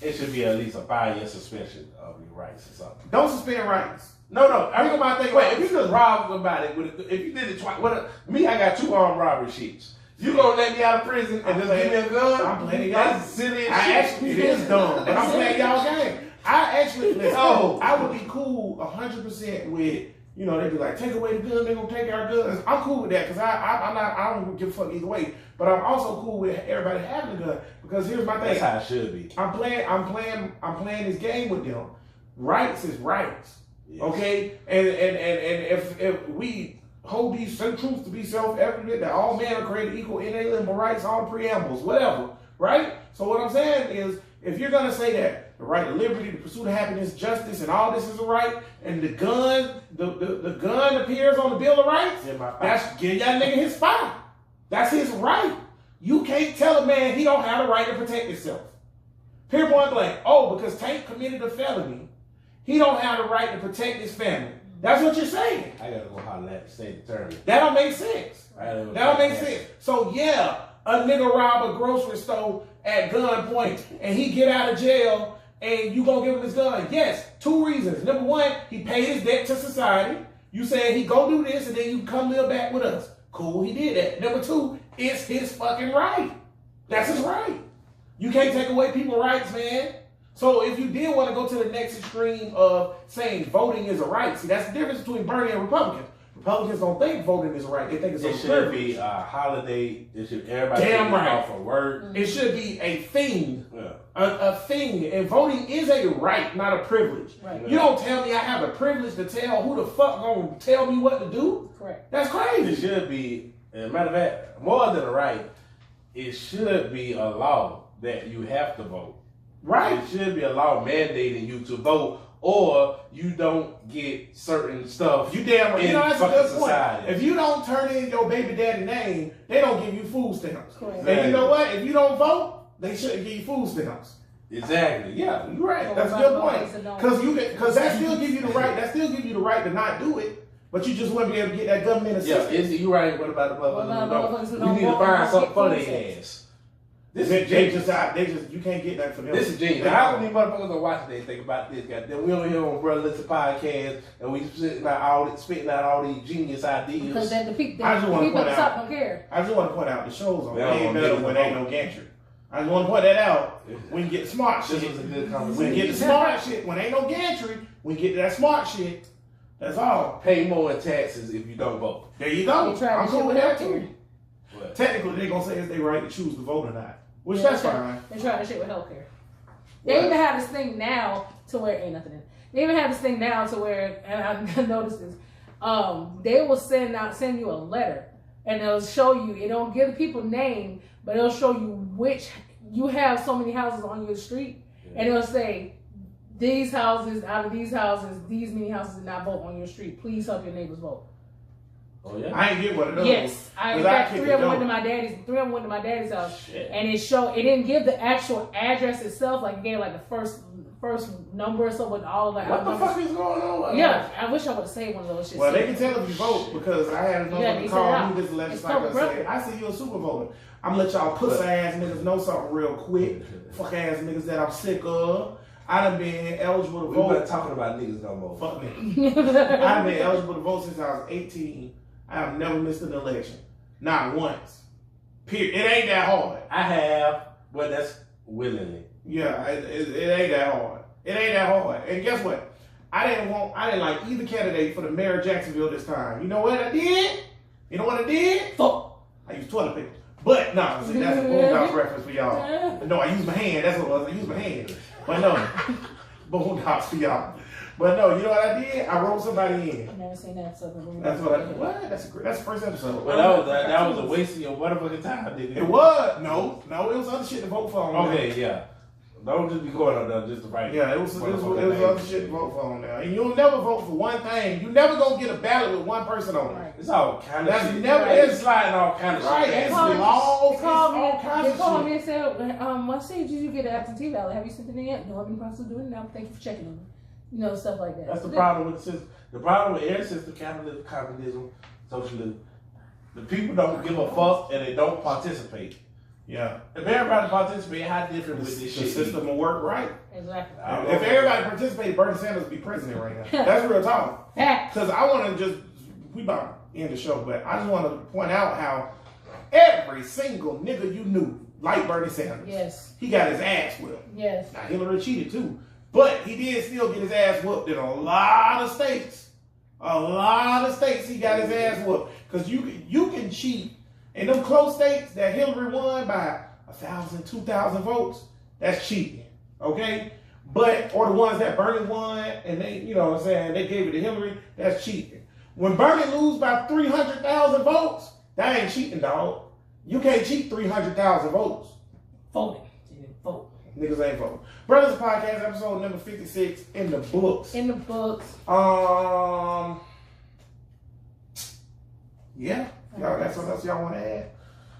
it should be at least a 5-year suspension of your rights or something. Don't suspend rights. No. Think about it. Wait, if you just robbed somebody, if you did it twice, I got 2 armed robbery sheets. You gonna let me out of prison and just give me a gun? I'm playing y'all. That's silly as shit. It is dumb, but I'm playing y'all game. I would be cool 100% with, they'd be like, take away the gun, they're gonna take our guns. I'm cool with that because I don't give a fuck either way. But I'm also cool with everybody having a gun because here's my thing. That's how it should be. I'm playing this game with them. Rights is rights. Yes. Okay? And if we hold these truths to be self-evident that all men are created equal, inalienable rights, all the preambles, whatever, right? So what I'm saying is, if you're gonna say that the right to liberty, the pursuit of happiness, justice, and all this is a right, and the gun appears on the Bill of Rights, that's give that nigga his spot. That's his right. You can't tell a man he don't have the right to protect himself. Period, point blank. Oh, because Tank committed a felony, he don't have the right to protect his family. That's what you're saying. I gotta go holler at the state attorney. That don't make sense. That don't make sense. So yeah, a nigga rob a grocery store at gunpoint and he get out of jail and you gonna give him his gun. Yes, 2 reasons. Number one, he paid his debt to society. You saying he go do this and then you come live back with us. Cool, he did that. Number 2, it's his fucking right. That's his right. You can't take away people's rights, man. So if you did want to go to the next extreme of saying voting is a right, see, that's the difference between Bernie and Republicans. Republicans don't think voting is a right. They think it's a privilege. It should be a holiday. It should everybody damn right off of work. It should be a thing. Yeah. A thing. And voting is a right, not a privilege. Right. You don't tell me I have a privilege to tell who the fuck gonna tell me what to do. Correct. That's crazy. It should be, as a matter of fact, more than a right, it should be a law that you have to vote. Right. It should be a law mandating you to vote, or you don't get certain stuff. You damn right. You know, that's a good society. point. If you don't turn in your baby daddy name, they don't give you food stamps. Correct. And you know what? If you don't vote, they shouldn't give you food stamps. Exactly. Yeah, you're right. That's a good point. Because that still give you the right. That still give you the right to not do it. But you just wouldn't be able to get that government assistance. Yeah, you're right. What about the motherfuckers who don't? We need to find something for their ass. This is genius. You can't get that for them. This is genius. How many motherfuckers are watching they think about this? Goddamn, we don't hear on Brother Listen podcast and we spitting out all these genius ideas. Because then the people at the top don't care. I just want to point out the shows on ain't better when ain't no gantry. I just want to point that out. We can get the smart shit. This was a good conversation. We can get the smart shit. When ain't no gantry, we get that smart shit. That's all. Pay more in taxes if you don't vote. There you go. I'm cool with that too. What? Technically, they're going to say it's their right to choose to vote or not. Which that's fine. They're trying to shit with healthcare. They even have this thing now to where ain't nothing in it. They even have this thing now to where, and I noticed this, they will send you a letter and it'll show you, it don't give the people name, but it'll show you which, you have so many houses on your street, and it'll say, these houses, out of these houses, these many houses did not vote on your street. Please help your neighbors vote. Oh yeah. I ain't get one of those. Yes, I got 3 of them went to my daddy's. 3 of them went to my daddy's house, Shit. and it didn't give the actual address itself. Like it gave like the first number or so with all of like. What the fuck is going on? Yeah, I wish I would have saved one of those shit. Well, they can tell if you vote because I had another call me this legislator say, I see you a super voter. I'm gonna let y'all pussy ass niggas know something real quick. Fuck ass niggas that I'm sick of. I done been eligible to vote. We're not talking about niggas no more. Fuck me. I done been eligible to vote since I was 18. I have never missed an election. Not once. Period. It ain't that hard. I have, but that's willingly. Yeah, it ain't that hard. It ain't that hard. And guess what? I didn't like either candidate for the mayor of Jacksonville this time. You know what I did? You know what I did? Fuck. I used toilet paper. But no, see, that's a Boondocks reference for y'all. No, I used my hand. That's what it was. I used my hand. But no, Boondocks for y'all. But no, you know what I did? I wrote somebody in. I've never seen that. That's what I did. What? That's the first episode. Well, that was a waste of your motherfucking time, nigga. It was. No, it was other shit to vote for. Okay, yeah. Don't just be going on there just to write. Yeah, it was other shit to vote for on there. And you'll never vote for one thing. You never gonna get a ballot with one person on it. Right. It's all kind of That's shit. never It's sliding all kind of right. shit. It's laws. They called Shit. me and said, what stage did you get an absentee ballot? Have you sent it in yet? No, I've been process of doing it now. Thank you for checking on me. You know, stuff like that. That's the problem with the system. The problem with every system, capitalism, communism, socialism, the people don't give a fuck and they don't participate. Yeah. If everybody participated, how different would this shit system will work right? Exactly. If everybody participated, Bernie Sanders would be president right now. That's real talk. Because I want to we about to end the show, but I just want to point out how every single nigga you knew liked Bernie Sanders. Yes. He got his ass whipped. Yes. Now, Hillary cheated too. But he did still get his ass whooped in a lot of states. A lot of states he got his ass whooped. Because you can cheat in them close states that Hillary won by 1,000, 2,000 votes. That's cheating. Okay? Or the ones that Bernie won and they, you know what I'm saying, they gave it to Hillary, that's cheating. When Bernie lose by 300,000 votes, that ain't cheating, dog. You can't cheat 300,000 votes. Voting. Vote. Niggas ain't voting. Brothers Podcast, episode number 56 in the books. In the books. Yeah. Y'all got something else y'all want to add?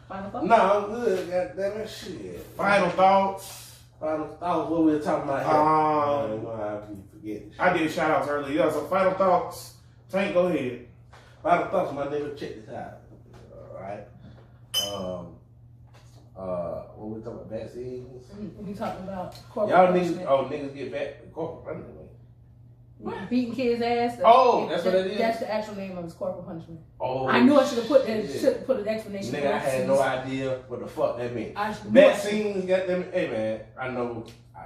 Final thoughts? No, I'm good. Goddamn it, shit. Final thoughts. What we were talking about here. I keep forgetting. I did shout outs earlier. Yeah, so final thoughts. Tank, go ahead. Final thoughts, my nigga. Check this out. Alright. What we talking about? Vaccines? We talking about corporal Y'all punishment. niggas get back corporal punishment. Beating kids' ass. That's what it is? That's the actual name of his corporal punishment. Oh, I knew I should have put shit. put an explanation. Nigga, I had no idea what the fuck that meant. Vaccines. Got them. Hey man, I know a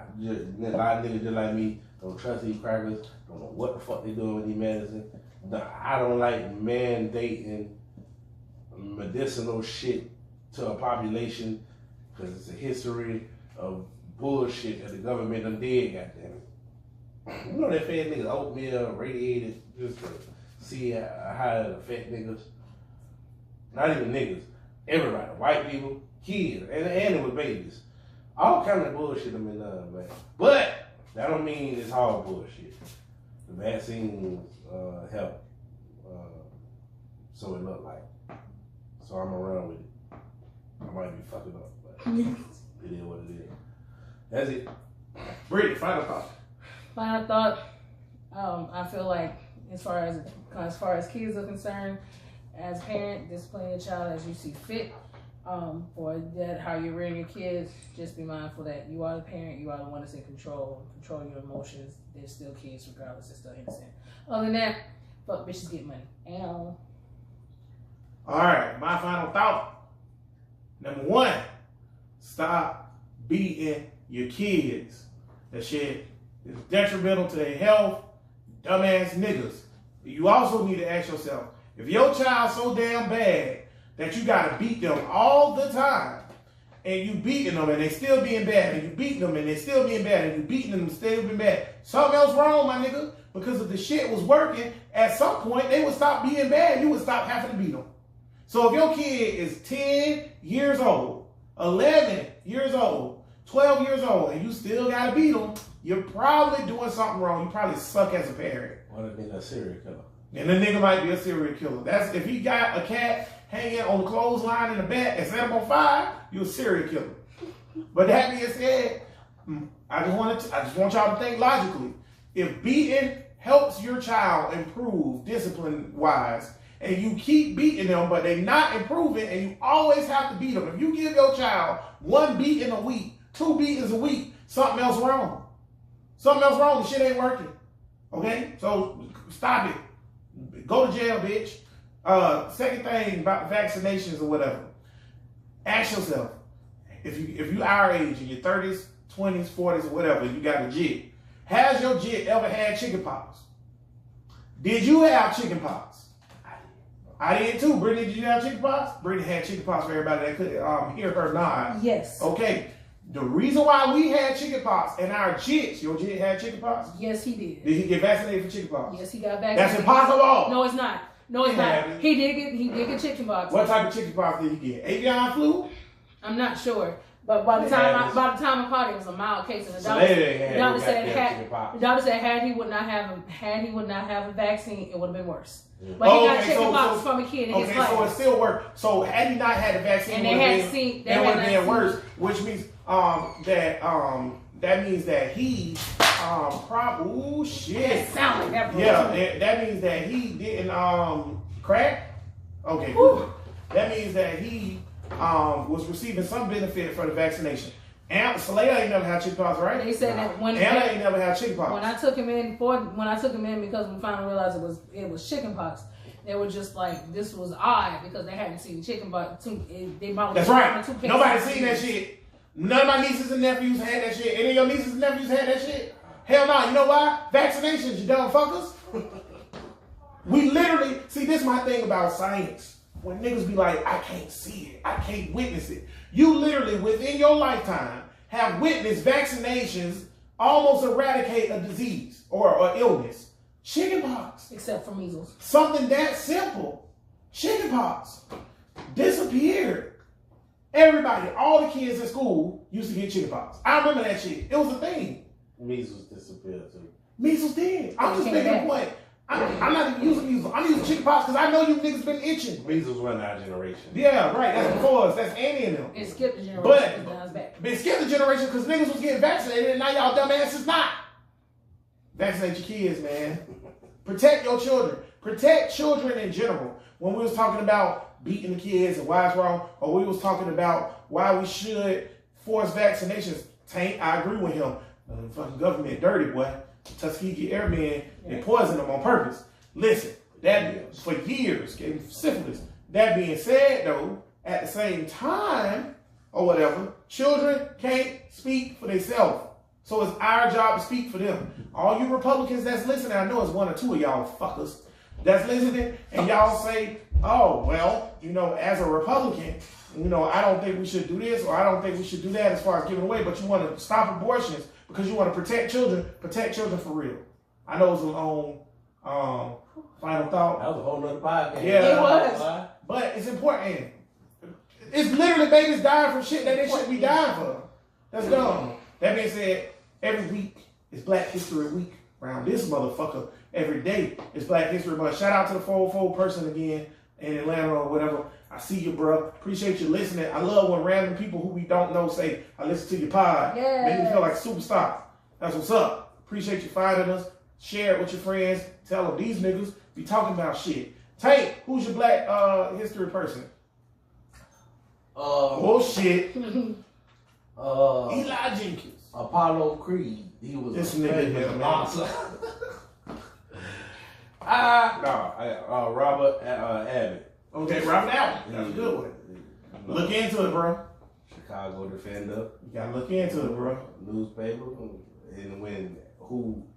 lot of niggas just like me don't trust these crackers. Don't know what the fuck they doing with these medicine. I don't like mandating medicinal shit to a population because it's a history of bullshit that the government done did. Goddamn it. You know they fed niggas oatmeal, radiated, just to see how it affect niggas. Not even niggas, everybody, white people, kids, and it was babies. All kind of bullshit them in done, man. But that don't mean it's all bullshit. The vaccines help, so it look like. So I'm gonna run with it. I might be fucking up, but it is what it is. That's it. Brittany, final thought. Final thought. I feel like as far as kids are concerned, as a parent, discipline your child as you see fit. For that, how you rearing your kids, just be mindful that you are the parent, you are the one that's in control your emotions. They're still kids, regardless, they're still innocent. Other than that, fuck bitches get money. Ow. All right, my final thought. Number one, stop beating your kids. That shit is detrimental to their health, dumbass niggas. You also need to ask yourself, if your child's so damn bad that you gotta beat them all the time, and you beating them and they still being bad, and you beating them and they still being bad, and you beating them and still being bad, something else wrong, my nigga. Because if the shit was working, at some point they would stop being bad. You would stop having to beat them. So if your kid is 10 years old, 11 years old, 12 years old, and you still gotta beat them, you're probably doing something wrong. You probably suck as a parent. What if they're a serial killer? And the nigga might be a serial killer. That's if he got a cat hanging on the clothesline in the back and set him on fire, you're a serial killer. But that being said, I just want y'all to think logically. If beating helps your child improve discipline-wise, and you keep beating them, but they're not improving, and you always have to beat them. If you give your child 1 beating a week, 2 beatings a week, something else wrong. Something else wrong. The shit ain't working. Okay? So stop it. Go to jail, bitch. Second thing about vaccinations or whatever. Ask yourself, if you our age, in your 30s, 20s, 40s, or whatever, you got a jit. Has your jit ever had chickenpox? Did you have chickenpox? I did too. Brittany, did you have chickenpox? Brittany had chickenpox for everybody that could hear her nod. Yes. Okay. The reason why we had chickenpox and our jits, your jit had chickenpox? Yes, he did. Did he get vaccinated for chickenpox? Yes, he got vaccinated. That's impossible. No, it's not. No, it's not. He did get chickenpox. What type of chickenpox did he get? Avian flu? I'm not sure. But by the time I caught it, it was a mild case, and the doctor said had he would not have a vaccine, it would have been worse. But he got chickenpox from a kid in his life. So it still worked. So had he not had the vaccine, it would have been worse. Which means that means that he oh shit. That sound like that. Yeah, that means that he didn't crack. Okay, good. That means that he was receiving some benefit for the vaccination. And Saleha ain't never had chickenpox, right? They said that when Anna ain't never had chickenpox. When I took him in because we finally realized it was chickenpox, they were just like, this was odd because they hadn't seen chickenpox. That's right. Nobody seen that shit. None of my nieces and nephews had that shit. Any of your nieces and nephews had that shit? Hell no. You know why? Vaccinations, you dumb fuckers. We literally see. This is my thing about science. When niggas be like, I can't see it, I can't witness it. You literally, within your lifetime, have witnessed vaccinations almost eradicate a disease or illness. Chickenpox. Except for measles. Something that simple. Chickenpox. Disappeared. Everybody, all the kids in school used to get chickenpox. I remember that shit. It was a thing. Measles disappeared too. Measles did. I'm just making a point. I'm not even using measles. I'm using chickenpox because I know you niggas been itching. Measles run our generation. Yeah, right. That's before us. That's Annie and them. It skipped the generation. But it skipped the generation because niggas was getting vaccinated and now y'all dumbasses not. Vaccinate your kids, man. Protect your children. Protect children in general. When we was talking about beating the kids and why it's wrong, or we was talking about why we should force vaccinations, Tank, I agree with him. The fucking government dirty, boy. Tuskegee Airmen, they poison them on purpose. Listen, that for years gave them syphilis. That being said, though, at the same time, or whatever, children can't speak for themselves. So it's our job to speak for them. All you Republicans that's listening, I know it's one or two of y'all fuckers that's listening, and y'all say, oh, well, you know, as a Republican, you know, I don't think we should do this, or I don't think we should do that as far as giving away, but you want to stop abortions because you want to protect children for real. I know it's a long final thought. That was a whole nother podcast. Yeah, it was. But it's important. It's literally babies dying from shit that they shouldn't be dying for. That's dumb. That being said, every week is Black History Week around this motherfucker. Every day is Black History Month. Shout out to the 404 person again in Atlanta or whatever. I see you, bro. Appreciate you listening. I love when random people who we don't know say, I listen to your pod. Yes. Make me feel like a superstar. That's what's up. Appreciate you finding us. Share it with your friends. Tell them these niggas be talking about shit. Tank, who's your Black history person? Bullshit. Eli Jenkins. Apollo Creed. He was This a nigga famous here, man. boxer. Robert Abbott. Okay, Robert Abbott. That's a good one. Look into it, bro. Chicago Defender. You gotta look into it, bro. Newspaper. And when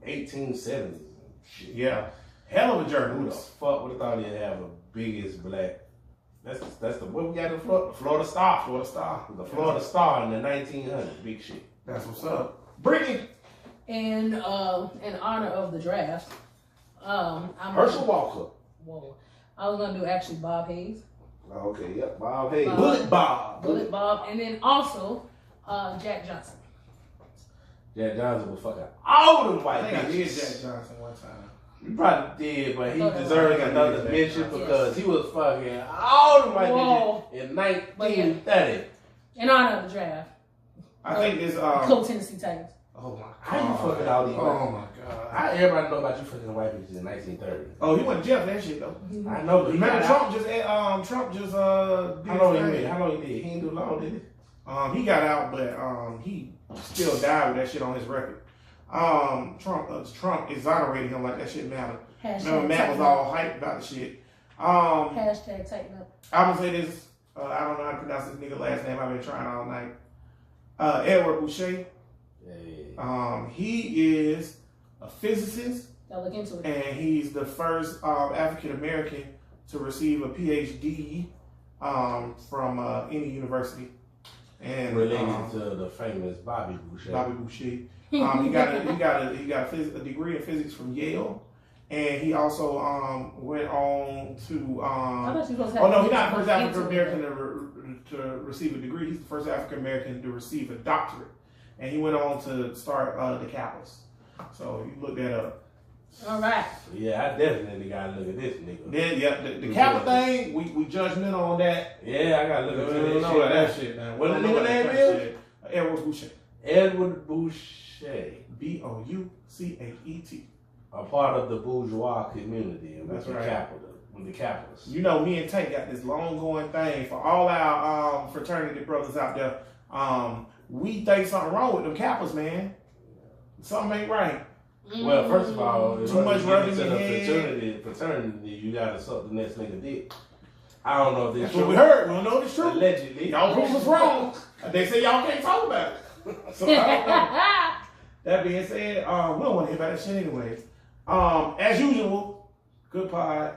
1870s. Shit. Yeah. Hell of a Who the journalist. fuck would have thought he'd have the biggest black? That's the what we got in Florida. Florida Star. Florida Star. The Florida Star in the 1900s. Big shit. That's what's up. Brittany. In honor of the draft, Herschel Walker. Whoa. I was gonna do actually Bob Hayes. Okay, yep. Bob Hayes. Bullet Bob. Bullet Bob, and then also Jack Johnson. Jack Johnson was fucking all them I white think I did bitches. Jack Johnson one time. You probably did, but he Thought that deserved was- another Yes. mention because he was fucking all them white Whoa. bitches in 1930. In honor of the draft, I think this Go Tennessee Titans. oh my god. How you fucking all these Oh white my god. How everybody know about you fucking white bitches in 1930? Oh, he went to jail for that shit though. I know, but he Remember got Trump out. just did How his long he thing. did? How long he did? He didn't do long, did he? He got out, but he still died with that shit on his record. Trump exonerated him like that shit mattered. Remember Matt was all hyped about the shit. Hashtag tighten up. I'm gonna say this. I don't know how to pronounce this nigga last name. I've been trying all night. Edward Boucher. Yeah. He is a physicist, Y'all look into it. and he's the first African American to receive a PhD from any university. And Related to the famous Bobby Boucher. Bobby Boucher. He got a degree in physics from Yale, and he also went on to. I thought you were supposed to Oh have no, he's not the first look African into American it. to receive a degree. He's the first African American to receive a doctorate, and he went on to start the Kappas. So you look that up. All right. Yeah, I definitely gotta look at this nigga. Then yeah, the Kappa thing, we judgmental on that. Yeah, I gotta look at We don't know that shit, man. What the We don't know nigga name that is? shit. Edward Boucher. Edward Boucher. Bouchet. A part of the bourgeois community with That's the right. capital, with the capitalists. You know, me and Tank got this long going thing for all our fraternity brothers out there. We think something wrong with them Kappas, man. Something ain't right. Well, first of all, if Too you much get rubbing into in the the fraternity, you gotta suck the next nigga dick. I don't know if this That's true. what we heard. We don't know if it's true. Allegedly. Y'all prove us wrong. They say y'all can't talk about it. So I don't know. That being said, we don't want to hear about that shit anyways. As usual, good pod.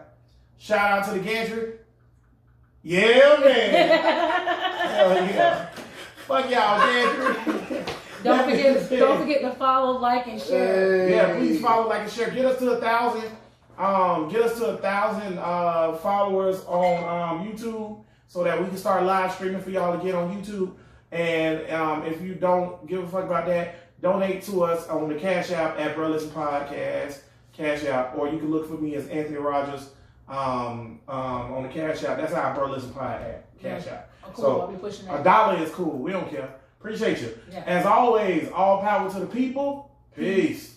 Shout out to the gantry. Yeah, man. Hell yeah. Fuck y'all, gantry. Don't forget to follow, like, and share. Yeah, please follow, like, and share. Get us to 1,000. Get us to 1,000 followers on YouTube so that we can start live streaming for y'all to get on YouTube. And if you don't give a fuck about that, donate to us on the Cash App at Bro Listen Podcast Cash App, or you can look for me as Anthony Rogers on the Cash App. That's our Bro Listen Podcast Cash App. Oh, cool. So I'll be pushing that. $1 is cool. We don't care. Appreciate you. Yeah. As always, all power to the people. Peace.